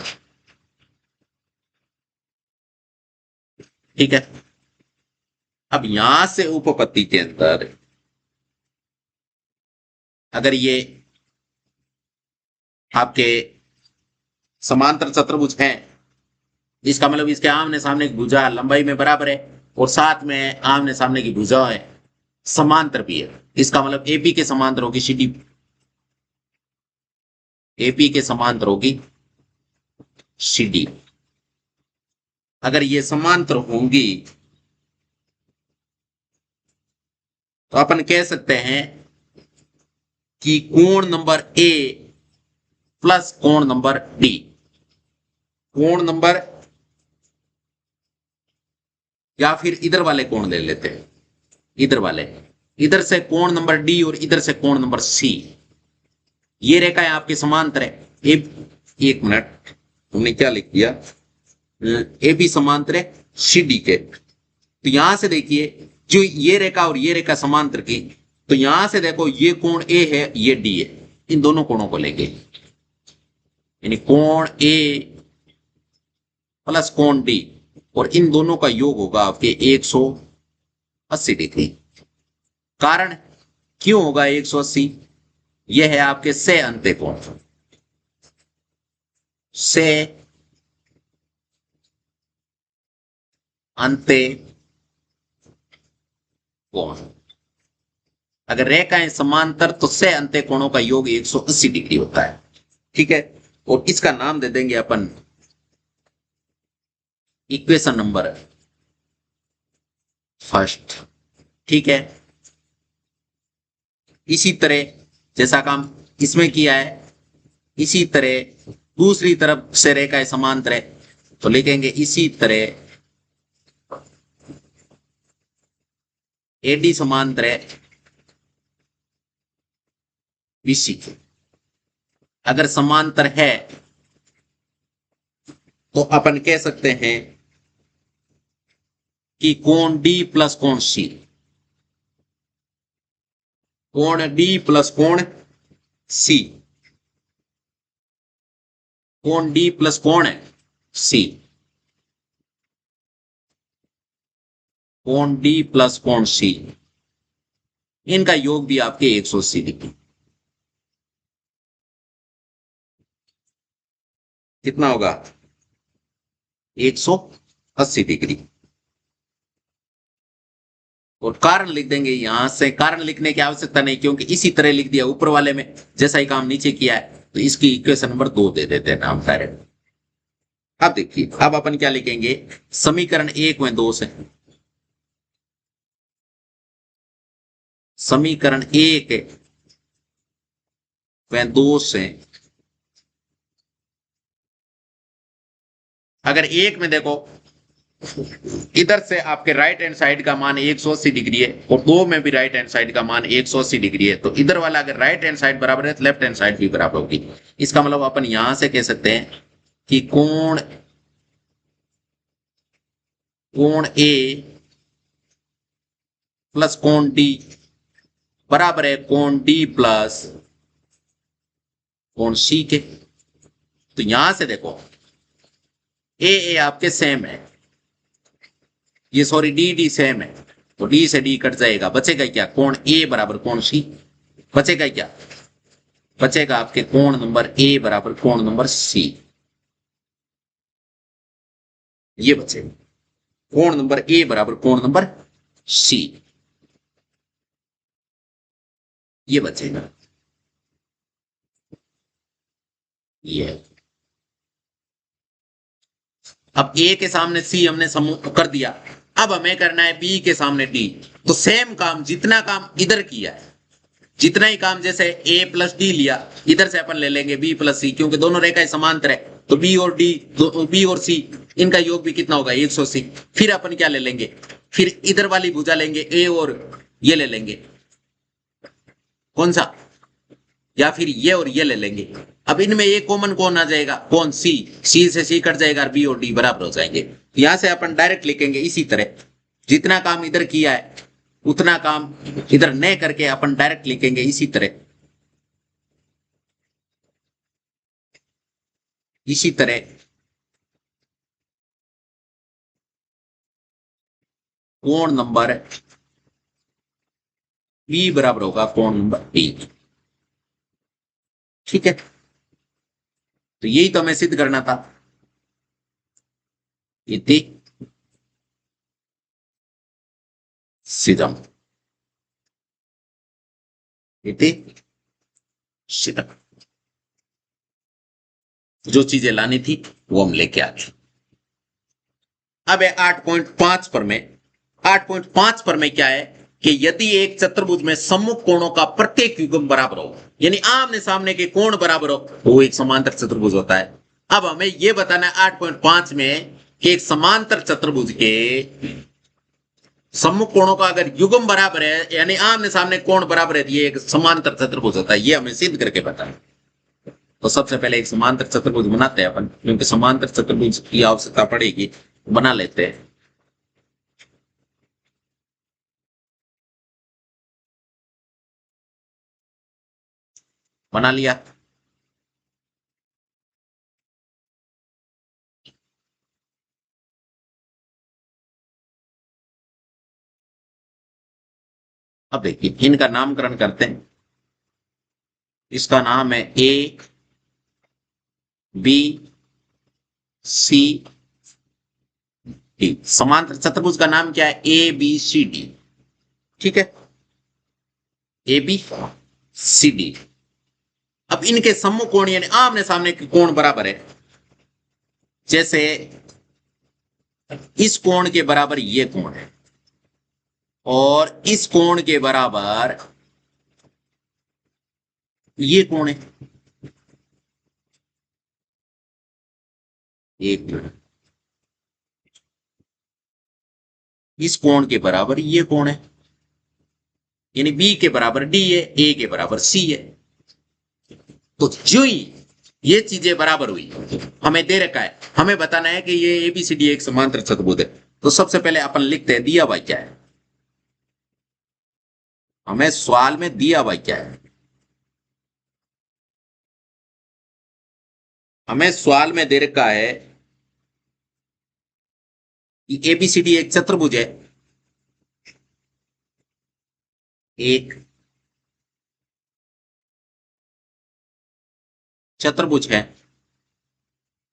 ठीक है, अब यहां से उपपत्ति के अंदर अगर ये आपके समांतर चतुर्भुज हैं, इसका मतलब इसके आमने सामने की भुजा लंबाई में बराबर है और साथ में आमने सामने की भुजा है समांतर भी है। इसका मतलब एपी के समांतर होगी सीडी, एपी के समांतर होगी सीडी। अगर ये समांतर होंगी तो अपन कह सकते हैं कि कोण नंबर ए प्लस कोण नंबर डी, कोण नंबर, या फिर इधर वाले कोण ले लेते हैं, इधर वाले, इधर से कोण नंबर डी और इधर से कोण नंबर सी, ये रेखा है आपके समांतर है। एक मिनट, हमने क्या लिख दिया, ए बी समांतर है सी डी के। तो यहां से देखिए, जो ये रेखा और ये रेखा समांतर की, तो यहां से देखो ये कोण ए है, ये डी है, इन दोनों कोणों को लेंगे, यानी कोण ए प्लस कोण डी, और इन दोनों का योग होगा आपके 180 डिग्री। कारण क्यों होगा 180? यह है आपके से अंत्य कोण, से अंत्य कोण। अगर रेखाएं समांतर तो से अंत्य कोणों का योग 180 डिग्री होता है। ठीक है, और इसका नाम दे देंगे अपन इक्वेशन नंबर फर्स्ट। ठीक है, इसी तरह जैसा काम इसमें किया है, इसी तरह दूसरी तरफ से रेखाएं समांतर है तो लिखेंगे इसी तरह एडी समांतर है बीसी। अगर समांतर है तो अपन कह सकते हैं कि कोण डी प्लस कोण सी, कोण डी प्लस कोण सी, कोण डी प्लस कोण सी, कोण डी प्लस कोण सी, इनका योग भी आपके 180 डिग्री। कितना होगा? 180 डिग्री। और कारण लिख देंगे, यहां से कारण लिखने की आवश्यकता नहीं क्योंकि इसी तरह लिख दिया ऊपर वाले में जैसा ही काम नीचे किया है, तो इसकी इक्वेशन नंबर 2 दे देते हैं नाम डायरेक्ट। अब देखिए, अब अपन क्या लिखेंगे, समीकरण 1 में 2 से, समीकरण 1 में 2 से, अगर एक में देखो इधर से आपके राइट हैंड साइड का मान 180 डिग्री है और दो में भी राइट हैंड साइड का मान 180 डिग्री है, तो इधर वाला अगर राइट हैंड साइड बराबर है तो लेफ्ट हैंड साइड भी बराबर होगी। इसका मतलब अपन यहां से कह सकते हैं कि कोण कोण ए प्लस कोण डी बराबर है कोण डी प्लस कोण सी के। तो यहां से देखो ए आपके सेम है, ये सॉरी डी डी सेम है, तो डी से डी कट जाएगा, बचेगा क्या? कोण ए बराबर कोण सी। बचेगा क्या? बचेगा आपके कोण नंबर ए बराबर कोण नंबर सी, ये बचेगा कोण नंबर ए बराबर कोण नंबर सी, ये बचेगा ये। अब ए के सामने सी हमने समूह कर दिया, अब हमें करना है बी के सामने डी। तो सेम काम, जितना काम इधर किया है, जितना ही काम जैसे ए प्लस डी लिया, इधर से अपन ले लेंगे बी प्लस सी, क्योंकि दोनों रेखाएं समांतर है, तो बी और डी, बी और सी, इनका योग भी कितना होगा? 180। फिर अपन क्या ले लेंगे, फिर इधर वाली भुजा लेंगे ए और ये ले लेंगे, कौन सा, या फिर ये और ये ले लेंगे। अब इनमें एक कॉमन कौन आ जाएगा? कौन? सी। सी से सी कट जाएगा और बी और डी बराबर हो जाएंगे। यहां से अपन डायरेक्ट लिखेंगे इसी तरह, जितना काम इधर किया है उतना काम इधर न करके अपन डायरेक्ट लिखेंगे इसी तरह, इसी तरह कोण नंबर बी बराबर होगा कोण नंबर ए। ठीक है, तो यही तो हमें सिद्ध करना था। इति सिद्धम, इति सिद्धम। जो चीजें लानी थी वो हम लेके आ गए। अब है 8.5 पर में, 8.5 पर में क्या है कि यदि एक चतुर्भुज में सम्मुख कोणों का प्रत्येक युग्म बराबर हो, यानी आमने सामने के कोण बराबर हो, वो एक समांतर चतुर्भुज होता है। अब हमें यह बताना है 8.5 में कि एक समांतर चतुर्भुज के सम्मुख कोणों का अगर युग्म बराबर है, यानी आमने सामने कोण बराबर है, ये एक समांतर चतुर्भुज होता है। ये हमें सिद्ध करके बताना। तो सबसे पहले एक समांतर चतुर्भुज बनाते हैं अपन, क्योंकि समांतर चतुर्भुज की आवश्यकता पड़ेगी, बना लेते हैं। बना लिया। अब देखिए इनका नामकरण करते हैं। इसका नाम है ए बी सी डी। समांतर चतुर्भुज का नाम क्या है? A B C D. ठीक है, ए बी सी डी। अब इनके सम्मुख कोण यानी आमने सामने के कोण बराबर है। जैसे इस कोण के बराबर ये कोण है और इस कोण के बराबर ये कोण है। एक मिनट, इस कोण के बराबर ये कोण है, यानी बी के बराबर डी है, ए के बराबर सी है। तो जो ही ये चीजें बराबर हुई, हमें दे रखा है, हमें बताना है कि ये एबीसीडी एक समांतर चतुर्भुज है। तो सबसे पहले अपन लिखते हैं दिया हुआ क्या है। हमें सवाल में दिया हुआ क्या है? हमें सवाल में दे रखा है कि एबीसीडी एक चतुर्भुज है। एक चतुर्भुज है।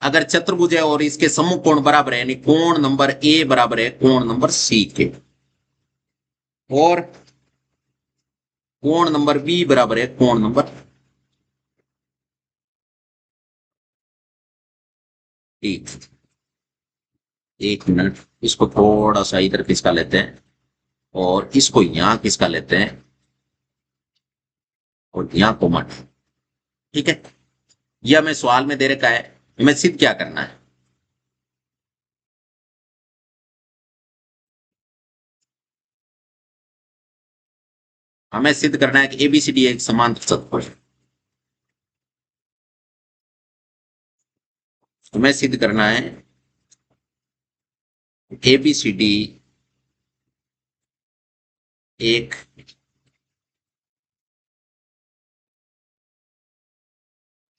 अगर चतुर्भुज है और इसके सम्मुख कोण बराबर है, यानी कोण नंबर ए बराबर है कोण नंबर सी के, और कोण नंबर बी बराबर है कोण नंबर एक। एक मिनट, इसको थोड़ा सा इधर खिसका लेते हैं और इसको यहां खिसका लेते हैं और यहां को मत। ठीक है, यह हमें सवाल में दे रखा है, हमें सिद्ध क्या करना है? हमें सिद्ध करना है कि एबीसीडी एक समांतर चतुर्भुज है। हमें सिद्ध करना है एबीसीडी एक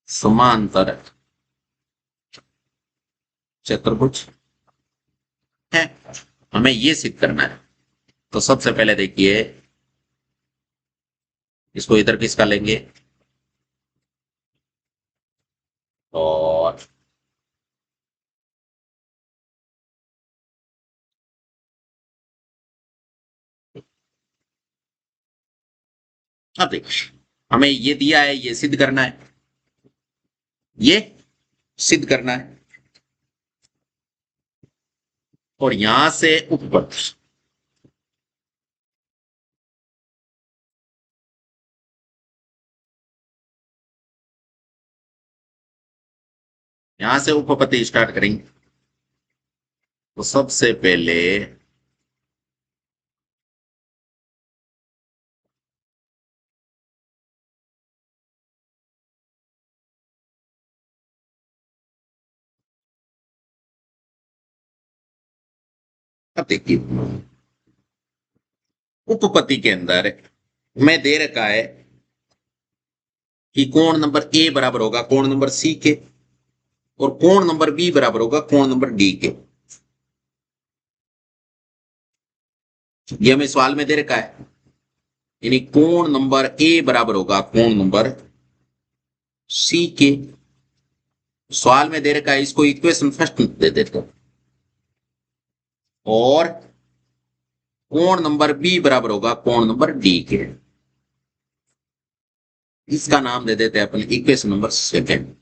समांतर चतुर्भुज है। हमें यह सिद्ध करना है। तो सबसे पहले देखिए, इसको इधर किसका लेंगे और अब देखिए हमें ये दिया है, ये सिद्ध करना है, ये सिद्ध करना है, और यहां से ऊपर यहां से उपपत्ति स्टार्ट करेंगे। तो सबसे पहले अब देखिए उपपत्ति के अंदर मैं दे रखा है कि कोण नंबर ए बराबर होगा कोण नंबर सी के, और कोण नंबर बी बराबर होगा कोण नंबर डी के। ये हमें सवाल में दे रखा है, यानी कोण नंबर ए बराबर होगा कोण नंबर सी के। सवाल में दे रखा है, इसको इक्वेशन फर्स्ट दे देते हैं, और कोण नंबर बी बराबर होगा कोण नंबर डी के। इसका नाम दे देते हैं अपन इक्वेशन नंबर सेकेंड।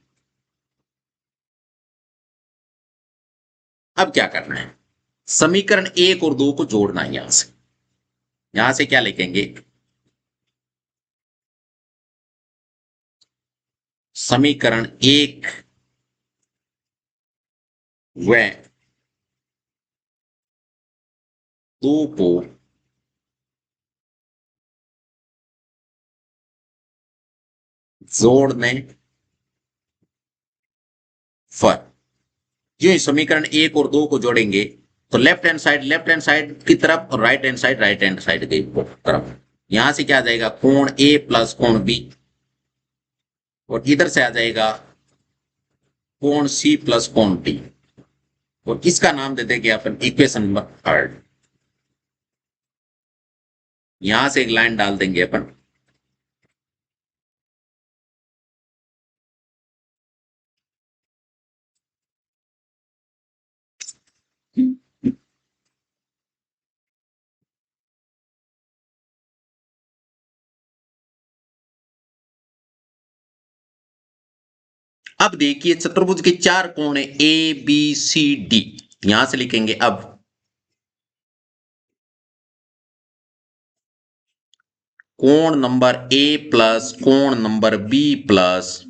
अब क्या करना है? समीकरण एक और दो को जोड़ना है। यहां से क्या लिखेंगे? समीकरण एक व दो को जोड़ने पर, जो समीकरण एक और दो को जोड़ेंगे तो लेफ्ट हैंड साइड की तरफ और राइट हैंड साइड की तरफ। यहां से क्या आ जाएगा? कोण ए प्लस कोण बी, और इधर से आ जाएगा कोण सी प्लस कोण डी, और इसका नाम दे देंगे अपन इक्वेशन नंबर थर्ड। यहां से एक लाइन डाल देंगे अपन। अब देखिए चतुर्भुज के चार कोण है ए बी सी डी, यहां से लिखेंगे। अब कोण नंबर ए प्लस कोण नंबर बी प्लस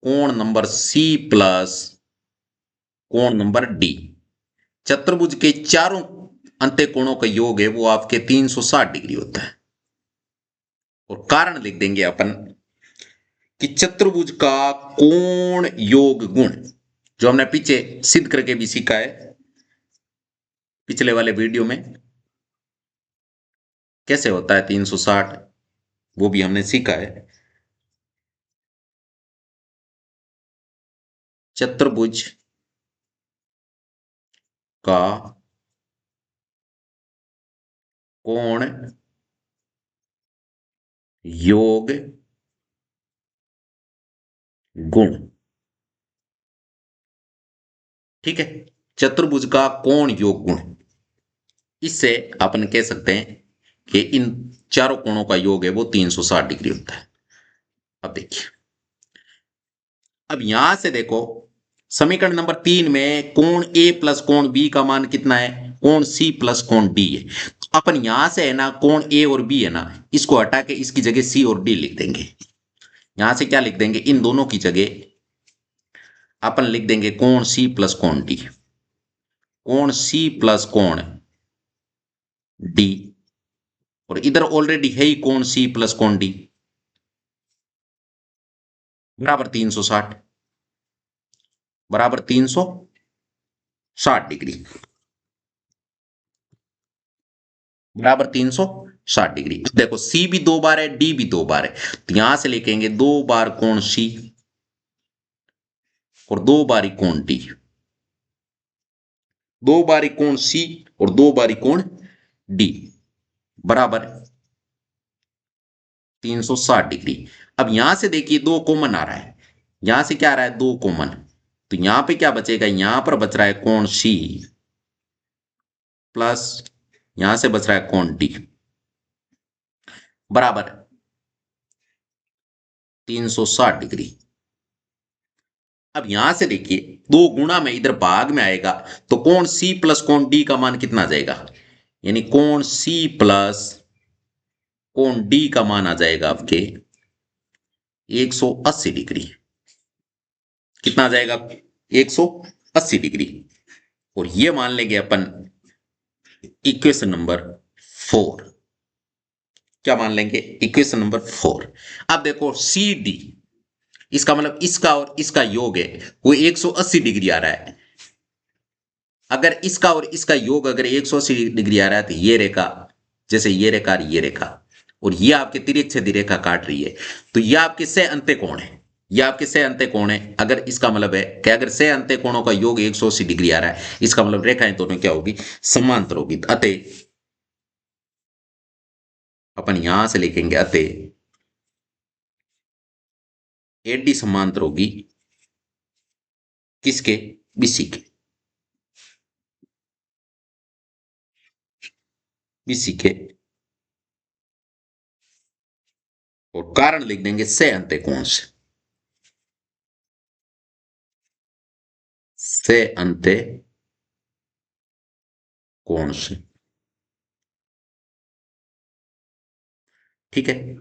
कोण नंबर सी प्लस कोण नंबर डी, चतुर्भुज के चारों अंत्य कोणों का योग है वो आपके 360 डिग्री होता है। और कारण लिख देंगे अपन कि चतुर्भुज का कोण योग गुण, जो हमने पीछे सिद्ध करके भी सीखा है पिछले वाले वीडियो में, कैसे होता है 360, वो भी हमने सीखा है। चतुर्भुज का कोण योग गुण, ठीक है, चतुर्भुज का कोण योग गुण, इससे अपन कह सकते हैं कि इन चारों कोणों का योग है वो 360 डिग्री होता है। अब देखिए, अब यहां से देखो समीकरण नंबर 3 में कोण ए प्लस कोण बी का मान कितना है, कोण सी प्लस कोण डी है। तो अपन यहां से है ना कोण ए और बी है ना, इसको हटा के इसकी जगह सी और डी लिख देंगे। यहां से क्या लिख देंगे, इन दोनों की जगह अपन लिख देंगे कोण सी प्लस कोण डी, कोण सी प्लस कोण डी, और इधर ऑलरेडी है ही कोण सी प्लस कोण डी बराबर 360, बराबर 360 डिग्री, बराबर 360 डिग्री। देखो सी भी 2 बार है, डी भी 2 बार है, तो यहां से लिखेंगे 2 बार कोण सी और 2 बारी कोण डी, 2 बारी कोण सी और 2 बारी कोण डी बराबर 360 डिग्री। अब यहां से देखिए 2 कॉमन आ रहा है, यहां से क्या आ रहा है 2 कॉमन, तो यहां पे क्या बचेगा, यहां पर बच रहा है कोण सी प्लस यहां से बच रहा है कोण डी बराबर 360 डिग्री। अब यहां से देखिए 2 गुणा में इधर भाग में आएगा, तो कोण सी प्लस कोण डी का मान कितना आ जाएगा, यानी कोण सी प्लस कोण डी का मान आ जाएगा आपके 180 डिग्री। कितना आ जाएगा, 180 डिग्री। और ये मान लेंगे अपन इक्वेशन नंबर 4। क्या मान लेंगे, इक्वेशन नंबर 4। अब देखो सी डी, इसका मतलब इसका और इसका योग है वो 180 डिग्री आ रहा है। अगर इसका और इसका योग अगर 180 डिग्री आ रहा है तो ये रेखा, जैसे ये रेखा ये रेखा और ये आपके तिर्यक रेखा काट रही है, तो ये आपके सह अंत्य कोण है, ये आपके सह अंत्य कोण है। अगर इसका मतलब है कि अगर सह अंत्य कोणों का योग 180 डिग्री आ रहा है, इसका मतलब रेखाएं दोनों क्या होगी, समांतर होगी। अतः अपन यहां से लिखेंगे अतः एडी समांतर होगी किसके, बीसी के, बीसी के। और कारण लिख देंगे सह अंत्य कोण से, सह अंत्य कोण से, ठीक है।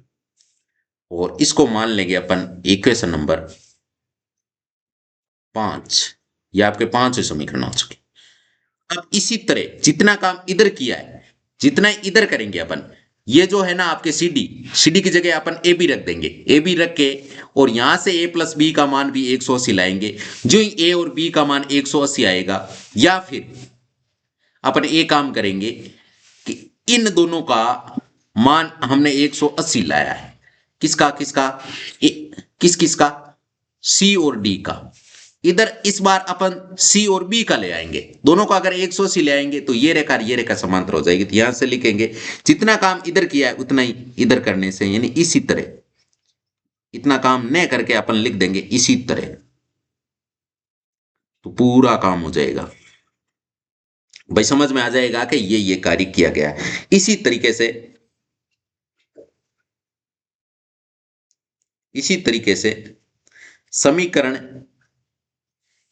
और इसको मान लेंगे अपन इक्वेशन नंबर 5, ये आपके 5वें समीकरण हो चुके। अब इसी तरह जितना काम इधर किया है जितना इधर करेंगे अपन, ये जो है ना आपके सीडी, सीडी की जगह अपन ए बी रख देंगे, ए बी रख के और यहां से ए प्लस बी का मान भी 180 लाएंगे। जो ही ए और बी का मान 180 आएगा, या फिर अपन ये काम करेंगे कि इन दोनों का मान हमने 180 लाया है, किसका किसका, किस किसका, सी और डी का। इधर इस बार अपन सी और बी का ले आएंगे, दोनों का अगर 180 ले आएंगे तो ये रेखा समांतर हो जाएगी। तो यहां से लिखेंगे जितना काम इधर किया है उतना ही इधर करने से, यानी इसी तरह, इतना काम न करके अपन लिख देंगे इसी तरह, तो पूरा काम हो जाएगा। भाई समझ में आ जाएगा कि ये कार्य किया गया है। इसी तरीके से समीकरण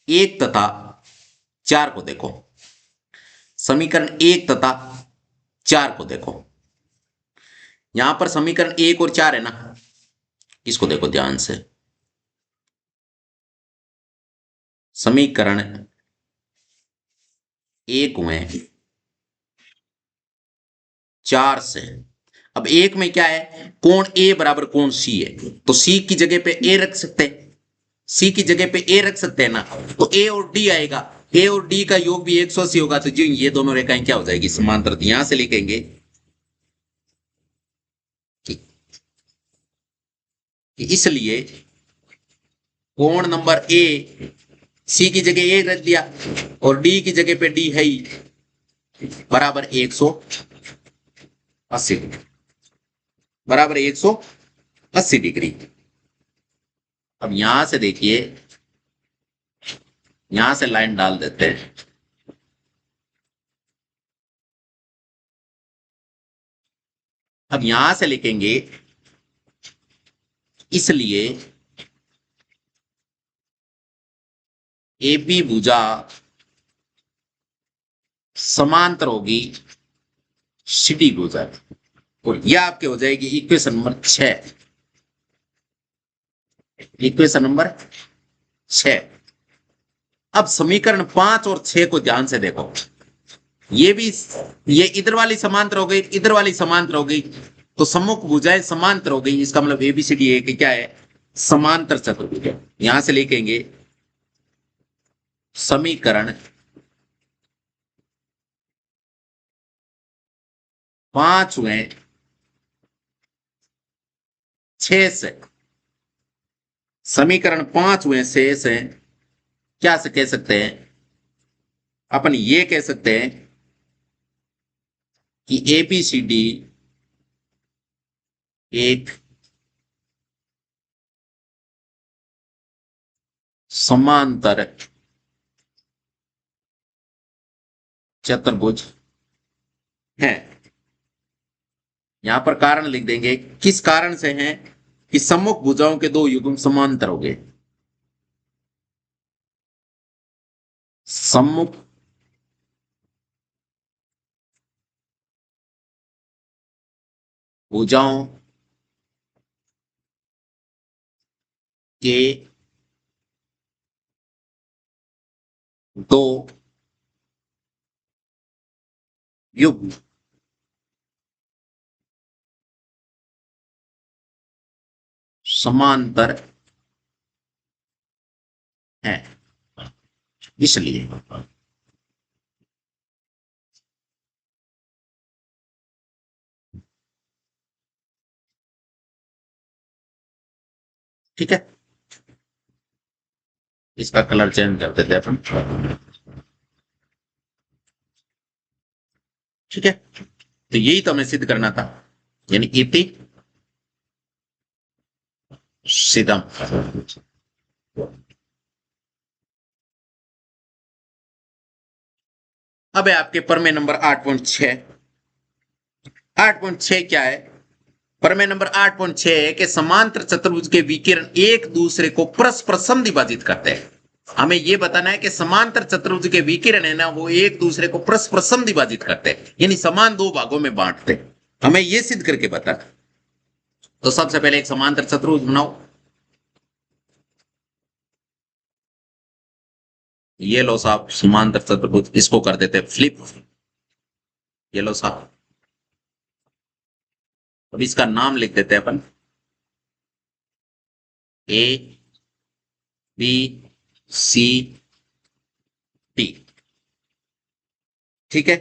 1 तथा 4 को देखो। समीकरण 1 तथा 4 को देखो। यहां पर समीकरण 1 और 4 है ना, इसको देखो ध्यान से। समीकरण 1 में 4 से, अब 1 में क्या है, कोण ए बराबर कोण सी है, तो सी की जगह पे ए रख सकते हैं, सी की जगह पे ए रख सकते हैं ना, तो ए और डी आएगा, ए और डी का योग भी 180 होगा, तो जी ये दोनों रेखाएं क्या हो जाएगी, समांतर। यहां से लिखेंगे कि इसलिए कोण नंबर ए, सी की जगह ए रख दिया और डी की जगह पे डी है ही, बराबर 180 डिग्री, बराबर 180 डिग्री। अब यहां से देखिए, यहां से लाइन डाल देते हैं। अब यहां से लिखेंगे इसलिए एबी भुजा समांतर होगी सीडी भुजा, और यह आपके हो जाएगी इक्वेशन नंबर 6। Equation number 6। अब समीकरण 5 और 6 को ध्यान से देखो। ये भी, ये इधर वाली समांतर हो गई, इधर वाली समांतर हो गई, तो सम्मुख भुजाएं समांतर हो गई। इसका मतलब एबीसीडी है कि क्या है, समांतर चतुर्भुज। यहां से लिखेंगे समीकरण 5 में 6 से, समीकरण 5 में 6 से क्या से कह सकते हैं, अपन ये कह सकते हैं कि एबीसीडी एक समांतर चतुर्भुज है। यहां पर कारण लिख देंगे, किस कारण से है, कि सम्मुख भुजाओं के दो युग्म समांतर हो गए। सम्मुख भुजाओं के दो युग्म समांतर है, इसलिए ठीक है। इसका कलर चेंज कर देते हैं अपन, ठीक है। तो यही तो हमें सिद्ध करना था, यानी इति सिद्धम। अब है आपके प्रमेय नंबर 8.6। 8.6 क्या है, प्रमेय नंबर 8.6 है कि समांतर चतुर्भुज के विकिरण एक दूसरे को परस्पर समद्विभाजित करते हैं। हमें यह बताना है कि समांतर चतुर्भुज के विकिरण है ना, वो एक दूसरे को परस्पर समद्विभाजित करते हैं, यानी समान दो भागों में बांटते हैं। हमें यह सिद्ध करके बताना। तो सबसे पहले एक समांतर चतुर्भुज बनाओ। ये लो साहब समांतर चतुर्भुज, इसको कर देते हैं फ्लिप। ये लो साहब, अब इसका नाम लिख देते हैं अपन, ए बी सी डी, ठीक है।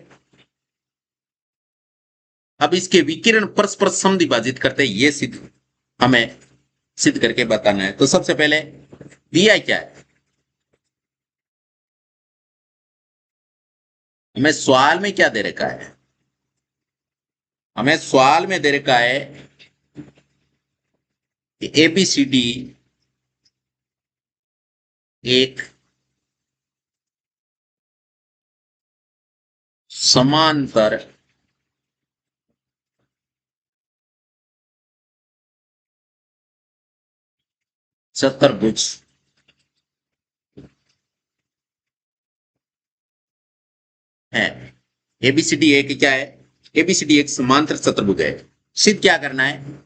अब इसके विकिरण परस्पर समद्विभाजित करते हैं, ये सिद्ध हमें सिद्ध करके बताना है। तो सबसे पहले दिया क्या है, हमें सवाल में क्या दे रखा है? हमें सवाल में दे रखा है कि एबीसीडी एक समांतर चतुर्भुज है। एबीसीडी एक क्या है? एबीसीडी एक समांतर चतुर्भुज है। सिद्ध क्या करना है?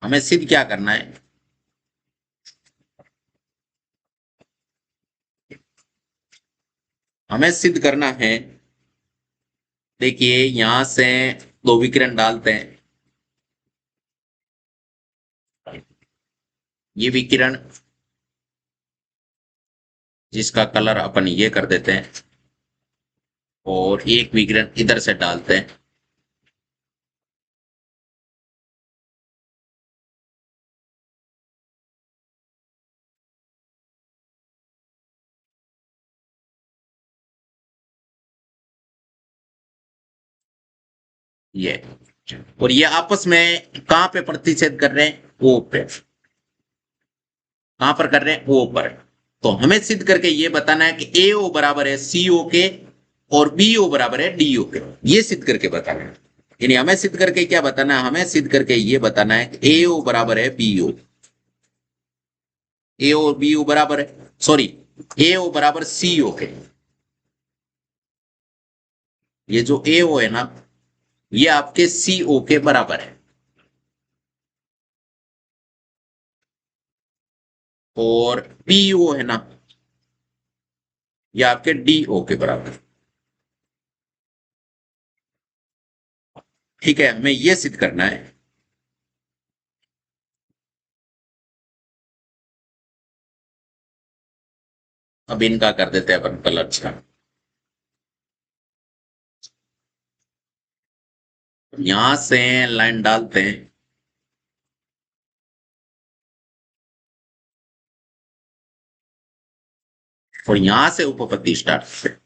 हमें सिद्ध क्या करना है? हमें सिद्ध करना है, देखिए यहां से दो विकिरण डालते हैं। ये विकिरण जिसका कलर अपन ये कर देते हैं और एक विकिरण इधर से डालते हैं। ये और ये आपस में कहां पे प्रतिच्छेद कर रहे हैं? ओ पे। कहां पर कर रहे हैं? ओ पर। तो हमें सिद्ध करके ये बताना है कि एओ बराबर है सीओ के और बीओ बराबर है डीओ के। ये सिद्ध करके बताना है। यानी हमें सिद्ध करके क्या बताना है? हमें सिद्ध करके ये बताना है कि एओ बराबर है बीओ। एओ और बीओ बराबर है, सॉरी, एओ बराबर सीओ के। ये जो एओ है ना, ये आपके सीओ के बराबर है और पीओ है ना, ये आपके डीओ के बराबर है। ठीक है, हमें ये सिद्ध करना है। अब इनका कर देते हैं अपन कलर का। यहां से लाइन डालते हैं और यहां से उपपत्ति स्टार्ट करते हैं।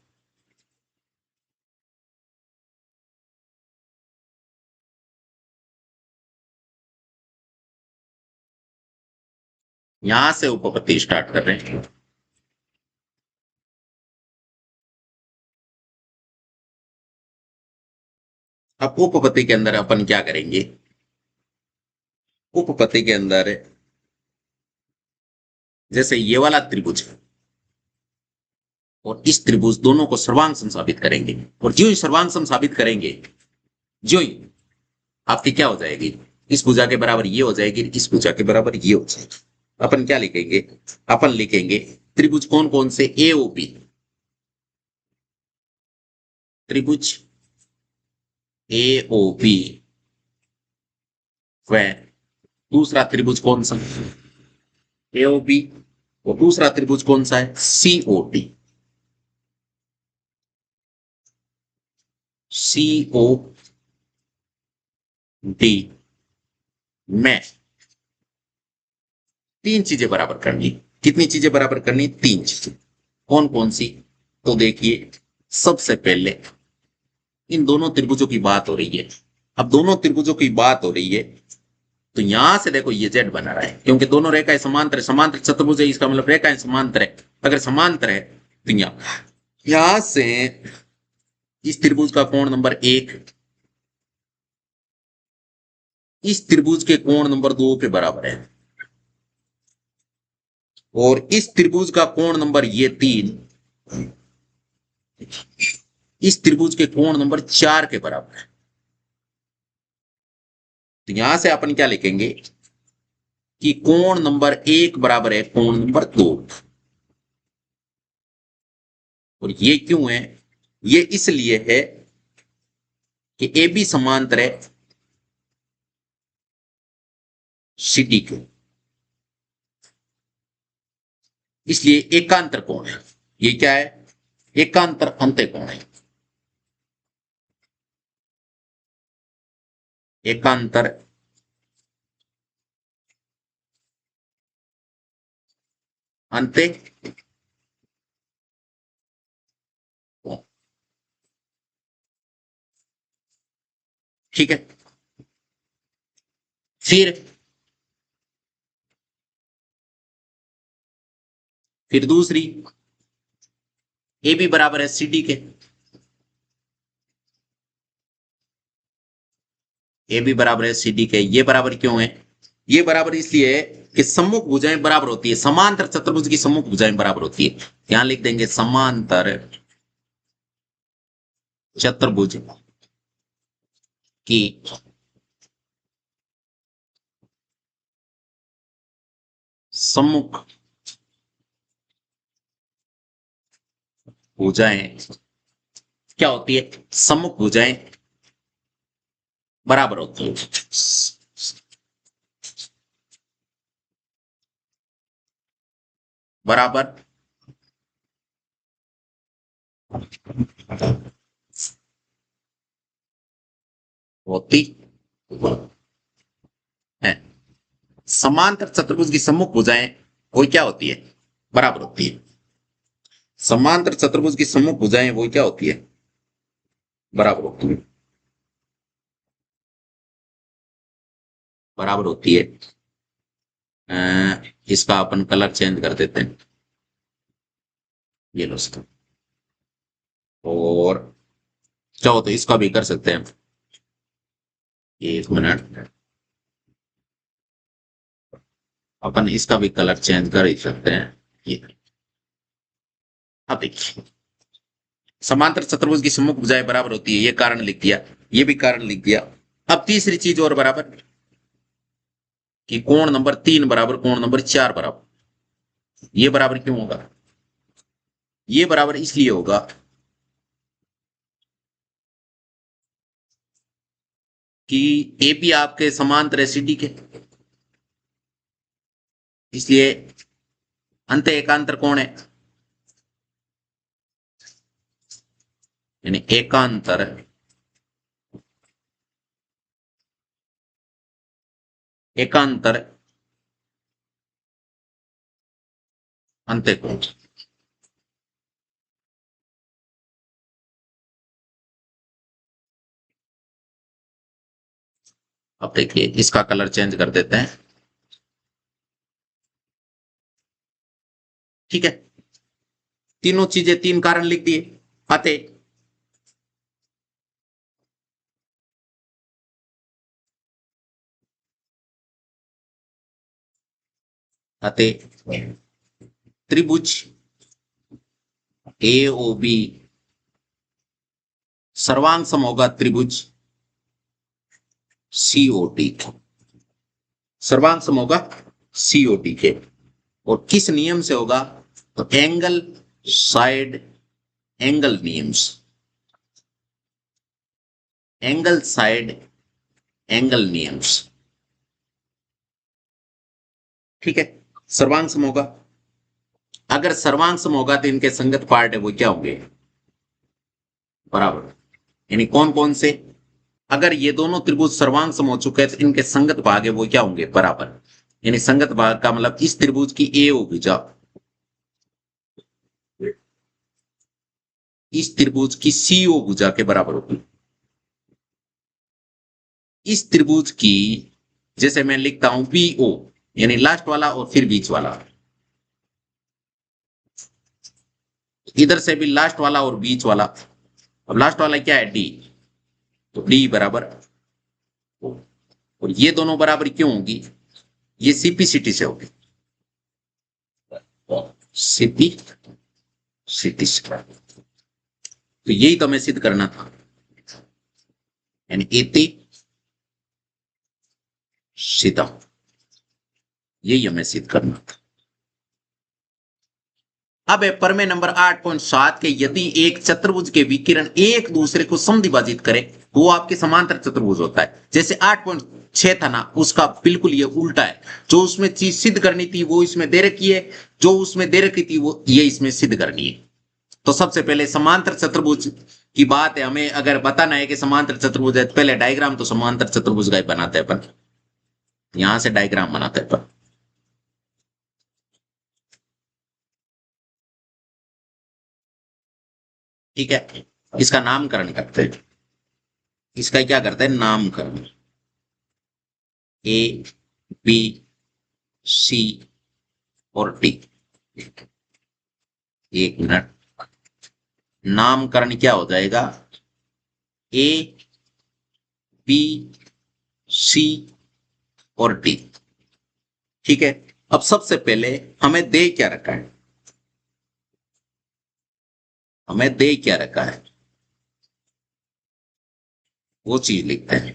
यहां से उपपत्ति स्टार्ट कर रहे हैं। अब उपपत्ति के अंदर अपन क्या करेंगे? उपपत्ति के अंदर जैसे ये वाला त्रिभुज और इस त्रिभुज दोनों को सर्वांग सम साबित करेंगे और जो ही सर्वांग सम साबित करेंगे, जो ही आपकी क्या हो जाएगी? इस भुजा के बराबर ये हो जाएगी, इस भुजा के बराबर ये हो जाएगी। अपन क्या लिखेंगे? अपन लिखेंगे त्रिभुज कौन कौन से? ए ओ बी। त्रिभुज ए ओ बी व दूसरा त्रिभुज कौन सा? ए ओ बी। और दूसरा त्रिभुज कौन सा है? सी ओ डी। सी ओ डी में तीन चीजें बराबर करनी। कितनी चीजें बराबर करनी? तीन चीजें। कौन कौन सी? तो देखिए, सबसे पहले इन दोनों त्रिभुजों की बात हो रही है। अब दोनों त्रिभुजों की बात हो रही है तो यहां से देखो ये जेड बना रहा है क्योंकि दोनों रेखाएं समांतर, समांतर चतुर्भुज है, इसका मतलब रेखाएं समांतर है। अगर समांतर है तो यहां से इस त्रिभुज का कोण नंबर एक इस त्रिभुज के कोण नंबर दो के बराबर है और इस त्रिभुज का कोण नंबर ये तीन इस त्रिभुज के कोण नंबर चार के बराबर है। तो यहां से अपन क्या लिखेंगे कि कोण नंबर एक बराबर है कोण नंबर दो। और ये क्यों है? ये इसलिए है कि ए बी समांतर है सी डी के, इसलिए एकांतर कोण है। ये क्या है? एकांतर अंत्य कोण है। एकांतर अंते ठीक है। फिर दूसरी, ए बी बराबर है सी डी के। ए बी बराबर है सी डी के, ये बराबर क्यों है? ये बराबर इसलिए है कि सम्मुख भुजाएं बराबर होती है, समांतर चतुर्भुज की सम्मुख भुजाएं बराबर होती है। यहां लिख देंगे समांतर चतुर्भुज की सम्मुख भुजाएं क्या होती है? सम्मुख भुजाएं बराबर होती है। बराबर होती है। समांतर चतुर्भुज की सम्मुख भुजाएं वो क्या होती है? बराबर होती है। समांतर चतुर्भुज की सम्मुख भुजाएं वो क्या होती है? बराबर होती है। बराबर होती है। इसका अपन कलर चेंज कर देते हैं, ये लो इसका। और चाहो तो इसका भी कर सकते हैं। एक मिनट, अपन इसका भी कलर चेंज कर ही सकते हैं। ये अब देखिए, समांतर चतुर्भुज की सम्मुख भुजाएं बराबर होती है, ये कारण लिख दिया, ये भी कारण लिख दिया। अब तीसरी चीज और बराबर, कि कोण नंबर 3 बराबर कोण नंबर 4 बराबर। ये बराबर क्यों होगा? ये बराबर इसलिए होगा कि एपी आपके समांतर है सीडी के, इसलिए अंत एकांतर कौन है? यानी एकांतर एकांतर अंत कोण। अब देखिए, इसका कलर चेंज कर देते हैं, ठीक है। तीनों चीजें, तीन कारण लिख दिए। अतः अतः त्रिभुज ए ओ बी सर्वांग सम होगा त्रिभुज सीओटी। सर्वांग सम होगा सीओटी के। और किस नियम से होगा? तो एंगल साइड एंगल नियम्स, एंगल साइड एंगल नियम्स, ठीक है। सर्वांग सम होगा, अगर सर्वांग सम होगा तो इनके संगत पार्ट है वो क्या होंगे? बराबर। यानी कौन कौन से? अगर ये दोनों त्रिभुज सर्वांग सम हो चुके हैं तो इनके संगत भाग है वो क्या होंगे? बराबर। यानी संगत भाग का मतलब इस त्रिभुज की ए ओ भुजा इस त्रिभुज की सीओ भुजा के बराबर होगी। इस त्रिभुज की, जैसे मैं लिखता हूं बीओ, यानी लास्ट वाला और फिर बीच वाला, इधर से भी लास्ट वाला और बीच वाला। अब लास्ट वाला क्या है? डी, तो डी बराबर, और ये दोनों बराबर क्यों होगी? ये सीपी सिटी से होगी, सीपी सिटी से। तो यही तो हमें सिद्ध करना था, यानी इति सीधा, यही हमें सिद्ध करना था। अब है प्रमेय नंबर 8.7 के यदि एक चतुर्भुज के विकिरण एक दूसरे को समद्विभाजित करे वो आपके समांतर चतुर्भुज होता है। जैसे 8.6 था ना, उसका बिल्कुल ये उल्टा है। जो उसमें चीज सिद्ध करनी थी वो इसमें दे रखी है, जो उसमें दे रखी थी वो ये इसमें सिद्ध करनी है। तो सबसे पहले समांतर चतुर्भुज की बात है, हमें अगर बताना है कि समांतर चतुर्भुज है तो पहले डायग्राम तो समांतर चतुर्भुज का ही बनाते हैं अपन। यहां से डायग्राम बनाते हैं अपन। ठीक है, इसका नामकरण करते हैं। इसका क्या करते हैं, नामकरण। ए, बी, सी और डी। एक मिनट, नामकरण क्या हो जाएगा, ए, बी, सी और डी। ठीक है, अब सबसे पहले हमें दे क्या रखा है, हमें दे क्या रखा है वो चीज लिखते हैं।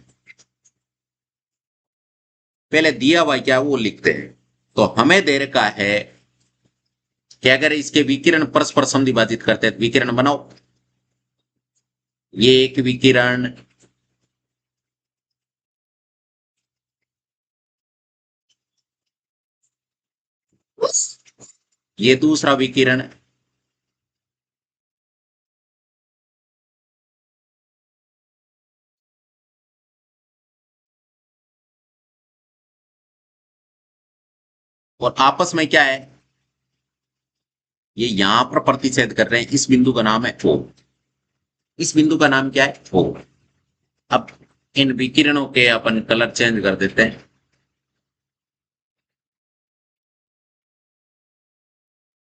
पहले दिया हुआ क्या वो लिखते हैं। तो हमें दे रखा है कि अगर इसके विकिरण परस्पर समविभाजित करते हैं, विकिरण बनाओ। ये एक विकिरण, ये दूसरा विकिरण, और आपस में क्या है, ये यहां पर प्रतिच्छेद कर रहे हैं। इस बिंदु का नाम है O, इस बिंदु का नाम क्या है O। अब इन विकिरणों के अपन कलर चेंज कर देते हैं।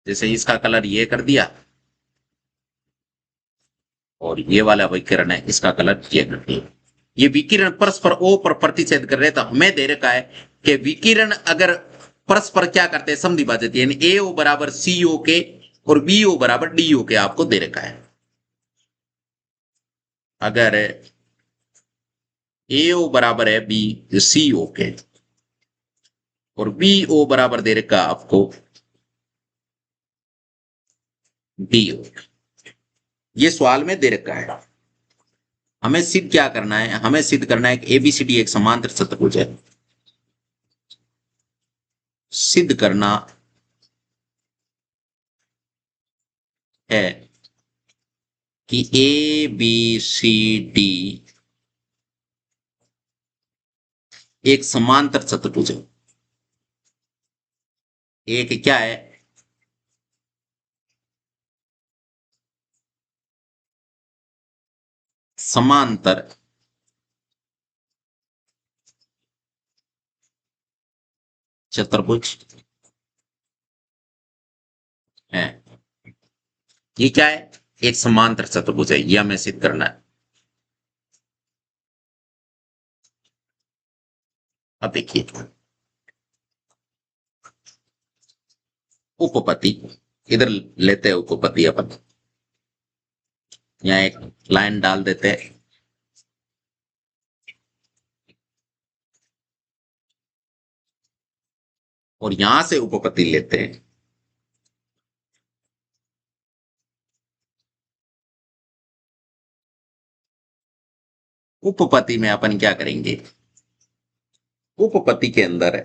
जैसे इसका कलर ये कर दिया, और ये वाला विकिरण है, इसका कलर ये कर दिया। ये विकिरण परस्पर O पर प्रतिच्छेद कर रहे हैं। तो हमें दे रखा है कि विकिरण अगर परस्पर क्या करते हैं, समद्विभाजित, यानी AO बराबर CO के और BO बराबर DO के आपको दे रखा है। अगर AO बराबर है B CO के और BO बराबर दे रखा आपको DO, ये सवाल में दे रखा है। हमें सिद्ध क्या करना है, हमें सिद्ध करना है कि ABCD एक समांतर चतुर्भुज है। सिद्ध करना है कि ABCD एक समांतर चतुर्भुज है। एक क्या है, समांतर चतुर्भुज है। ये क्या है, एक समांतर चतुर्भुज है, यह हमें सिद्ध करना है। अब देखिए, उपपत्ति इधर लेते हैं, उपपत्ति अपन यहाँ एक लाइन डाल देते हैं। और यहां से उपपत्ति लेते हैं। उपपत्ति में अपन क्या करेंगे, उपपत्ति के अंदर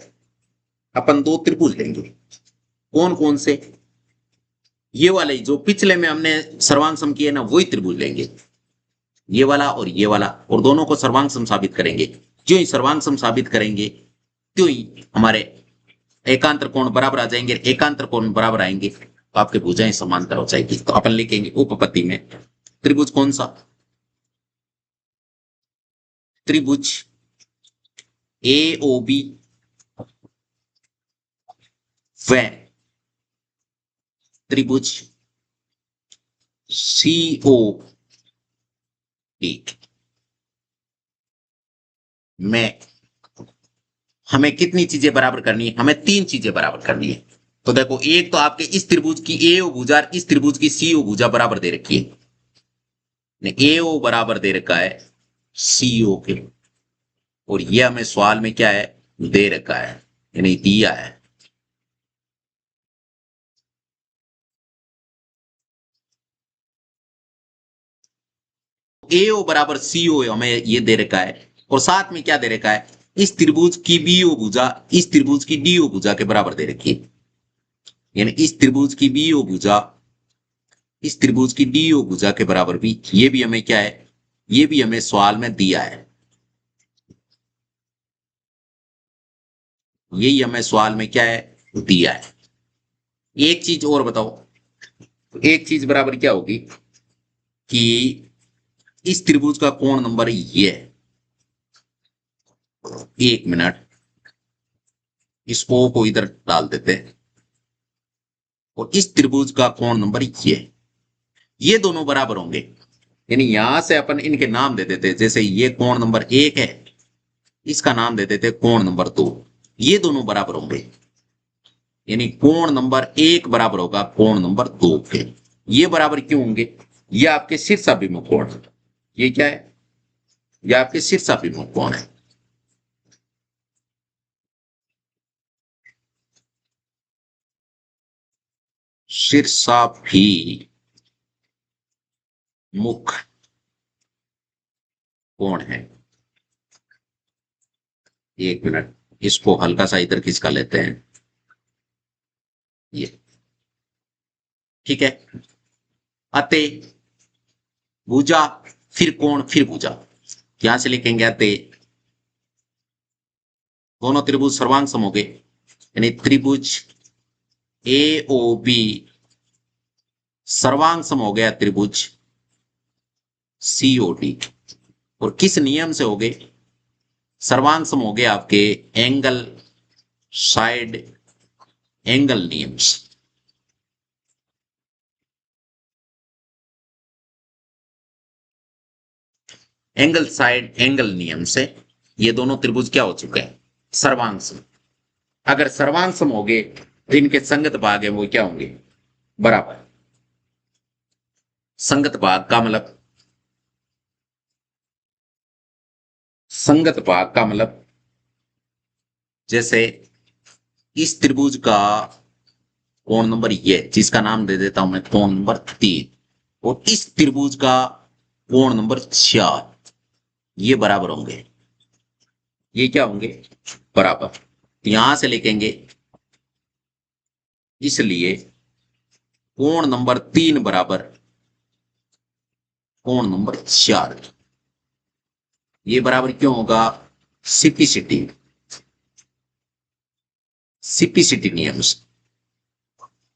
अपन दो त्रिभुज लेंगे। कौन कौन से, ये वाले जो पिछले में हमने सर्वांग सम किए ना, वही त्रिभुज लेंगे, ये वाला और ये वाला, और दोनों को सर्वांग सम साबित करेंगे। जो ही सर्वांग सम साबित करेंगे तो ही हमारे एकांतर कोण बराबर आ जाएंगे। एकांतर कोण बराबर आएंगे तो आपके भुजाएं समांतर हो जाएगी। तो अपन लिखेंगे उपपत्ति में त्रिभुज कौन सा, त्रिभुज AOB व त्रिभुज COD में हमें कितनी चीजें बराबर करनी है, हमें तीन चीजें बराबर करनी है। तो देखो, एक तो आपके इस त्रिभुज की AO भुजा और इस त्रिभुज की CO भुजा बराबर दे रखी है। AO बराबर दे रखा है CO के, और यह हमें सवाल में क्या है, दे रखा है, यानी दिया है। AO बराबर CO हमें ये दे रखा है, और साथ में क्या दे रखा है, इस त्रिभुज की BO भुजा इस त्रिभुज की DO भुजा के बराबर दे रखी है। यानी इस त्रिभुज की BO भुजा इस त्रिभुज की DO भुजा के बराबर भी, ये भी हमें क्या है, ये भी हमें सवाल में दिया है। यही हमें सवाल में क्या है, दिया है। एक चीज और बताओ, एक चीज बराबर क्या होगी, कि इस त्रिभुज का कोण नंबर ये है। एक मिनट, इस ओ को इधर डाल देते हैं और इस त्रिभुज का कोण नंबर ये है। ये दोनों बराबर होंगे, यानी यहां से अपन इनके नाम दे देते, जैसे ये कोण नंबर एक है, इसका नाम दे देते कोण नंबर दो। ये दोनों बराबर होंगे, यानी कोण नंबर एक बराबर होगा कोण नंबर दो के। ये बराबर क्यों होंगे? ये आपके शीर्षाभिमुख कोण है। ये क्या है? ये आपके शीर्षाभिमुख कोण है। शीर्षाभिमुख कोण है। एक मिनट, इसको हल्का सा इधर खिसका लेते हैं। ये ठीक है। अते भुजा, फिर कोण, फिर भुजा। यहां से लिखेंगे अते, दोनों त्रिभुज सर्वांग सम हो गए, यानी त्रिभुज ए ओ बी सर्वांग सम हो गया त्रिभुज सीओडी। और किस नियम से हो गए? सर्वांग सम हो गए आपके एंगल साइड एंगल नियम से। एंगल साइड एंगल नियम से ये दोनों त्रिभुज क्या हो चुके हैं? सर्वांग सम। अगर सर्वांग सम हो गए तो इनके संगत भाग है वो क्या होंगे? बराबर। संगत भाग का मतलब, संगत भाग का मतलब जैसे इस त्रिभुज का कोण नंबर ये, जिसका नाम दे देता हूं मैं कोण नंबर 3, और इस त्रिभुज का कोण नंबर 4, ये बराबर होंगे। ये क्या होंगे? बराबर। तो यहां से लिखेंगे, इसलिए कोण नंबर 3 बराबर कोण नंबर 4। ये बराबर क्यों होगा? सिपिसिटी, सिपिसिटी नियम से।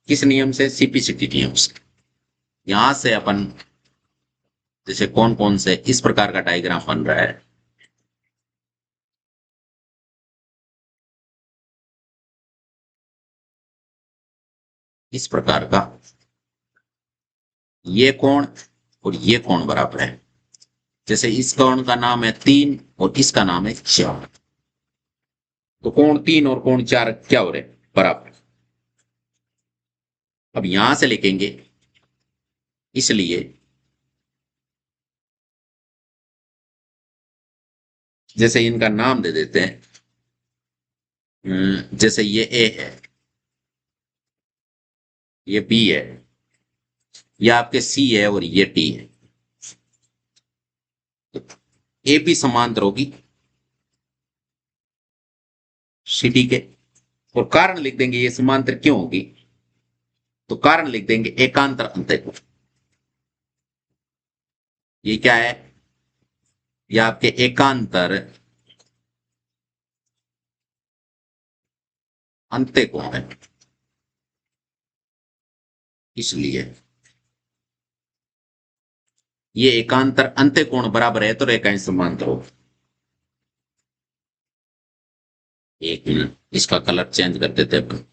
किस नियम से? सिपिसिटी नियम से। यहां से अपन जैसे कौन कौन से इस प्रकार का डायग्राम बन रहा है, इस प्रकार का, ये कोण और ये कोण बराबर है। जैसे इस कोण का नाम है 3 और इसका नाम है 4, तो कोण 3 और कोण 4 क्या हो रहे? बराबर। अब यहां से लिखेंगे, इसलिए जैसे इनका नाम दे देते हैं, जैसे ये ए है, ये बी है, ये आपके सी है और ये टी है। ए बी समांतर होगी सी डी के, और कारण लिख देंगे ये समांतर क्यों होगी, तो कारण लिख देंगे एकांतर अंतःकोण। ये क्या है? ये आपके एकांतर अंतःकोण है, इसलिए ये एकांतर अंतःकोण बराबर है तो रेखाएं समांतर हो। एक मिनट, इसका कलर चेंज कर देते हैं अपन।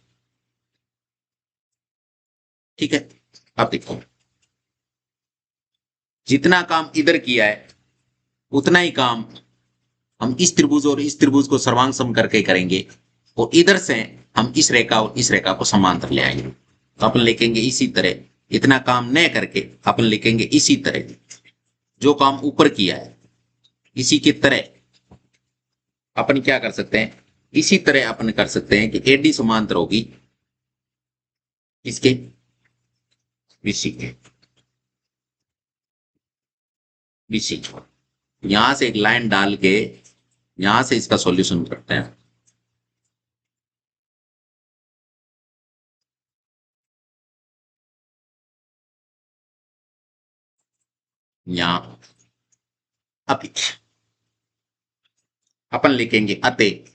ठीक है, अब देखो, जितना काम इधर किया है उतना ही काम हम इस त्रिभुज और इस त्रिभुज को सर्वांग सम करके करेंगे, और इधर से हम इस रेखा और इस रेखा को समांतर ले आएंगे। तो अपन लिखेंगे इसी तरह, इतना काम न करके अपन लिखेंगे इसी तरह, जो काम ऊपर किया है इसी की तरह अपन क्या कर सकते हैं, इसी तरह अपन कर सकते हैं कि एडी समांतर होगी इसके बीसी के, बीसी। यहां से एक लाइन डाल के यहां से इसका सॉल्यूशन करते हैं। यहां अब अपन लिखेंगे अतः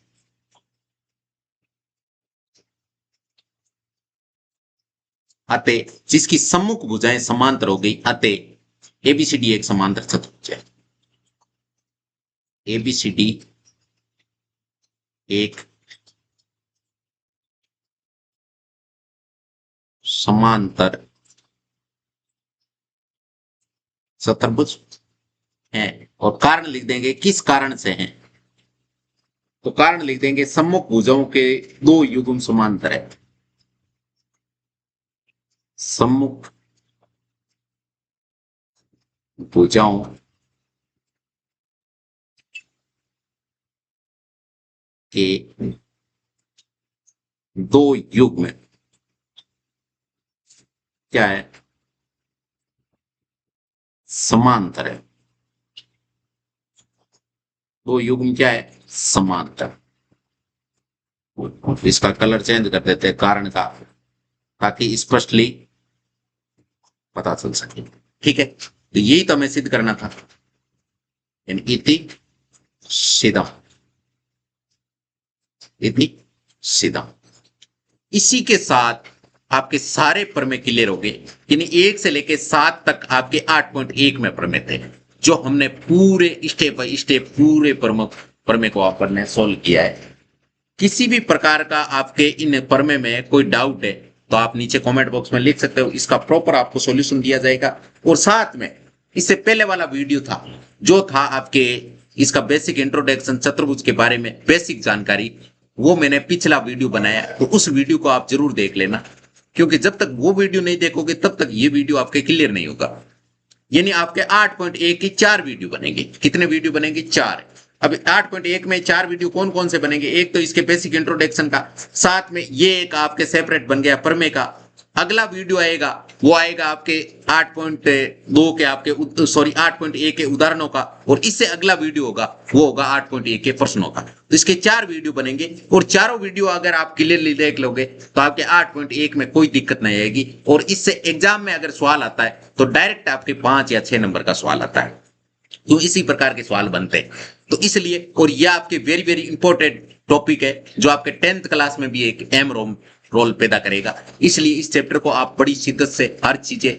अतः जिसकी सम्मुख भुजाएं समांतर हो गई, अतः एबीसीडी एक समांतर चतुर्भुज है। एबीसीडी एक समांतर चतुर्भुज है। और कारण लिख देंगे किस कारण से है, तो कारण लिख देंगे सम्मुख भुजाओं के दो युग्म समांतर है। सम्मुख भुजाओं के दो युग्म क्या है, समांतर है। दो युग्म क्या है, समांतर। इसका कलर चेंज कर देते हैं कारण का, ताकि स्पष्टली पता चल सके। ठीक है, तो यही तो हमें सिद्ध करना था, यानी इति सीधा, इति सीधा। इसी के साथ आपके सारे प्रमेय क्लियर हो गए, यानी 1 से लेके 7 तक आपके 8.1 में प्रमेय थे, जो हमने पूरे स्टेप बाय स्टेप पूरे प्रमेय को आपने सोल्व किया है। किसी भी प्रकार का आपके इन प्रमेय में कोई डाउट है तो आप नीचे कमेंट बॉक्स में लिख सकते हो, इसका प्रॉपर आपको सॉल्यूशन दिया जाएगा। और साथ में इससे पहले वाला वीडियो था जो था आपके इसका बेसिक इंट्रोडक्शन चतुर्भुज के बारे में बेसिक जानकारी, वो मैंने पिछला वीडियो बनाया, तो उस वीडियो को आप जरूर देख लेना, क्योंकि जब तक वो वीडियो नहीं देखोगे तब तक ये वीडियो आपके क्लियर नहीं होगा। यानी आपके 8.1 की 4 वीडियो बनेंगे। कितने वीडियो बनेंगे, 4। अब 8.1 में 4 वीडियो कौन कौन से बनेंगे, एक तो इसके बेसिक इंट्रोडक्शन का, साथ में ये एक आपके सेपरेट बन गया प्रमेय का। अगला वीडियो आएगा वो आएगा आपके 8.2 के आपके 8.1 के उदाहरणों का, और इससे अगला वीडियो होगा वो होगा 8.1 के प्रश्नों का। तो इसके 4 वीडियो बनेंगे, और चारों वीडियो अगर आप क्लियरली देख लोगे तो आपके 8.1 में कोई दिक्कत नहीं आएगी। और इससे एग्जाम में अगर सवाल आता है तो डायरेक्ट आपके 5 या 6 नंबर का सवाल आता है। तो इसी प्रकार के सवाल बनते हैं। तो इसलिए, और यह आपके वेरी वेरी इंपॉर्टेंट टॉपिक है जो आपके 10th क्लास में भी एक एम रोल पैदा करेगा। इसलिए इस चैप्टर को आप बड़ी शिद्दत से हर चीजें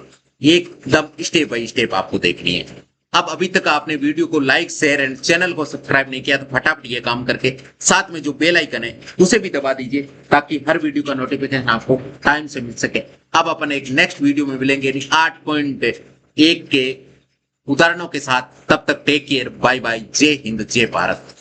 एकदम स्टेप बाय स्टेप आपको देखनी है। अब अभी तक आपने वीडियो को लाइक शेयर एंड चैनल को सब्सक्राइब नहीं किया तो फटाफट ये काम करके साथ में जो बेल आइकन है उसे भी दबा दीजिए, ताकि हर वीडियो का नोटिफिकेशन आपको टाइम से मिल सके। अब अपन एक नेक्स्ट वीडियो में मिलेंगे 8.1 के उदाहरणों के साथ। तब तक टेक केयर, बाय बाय, जय हिंद, जय भारत।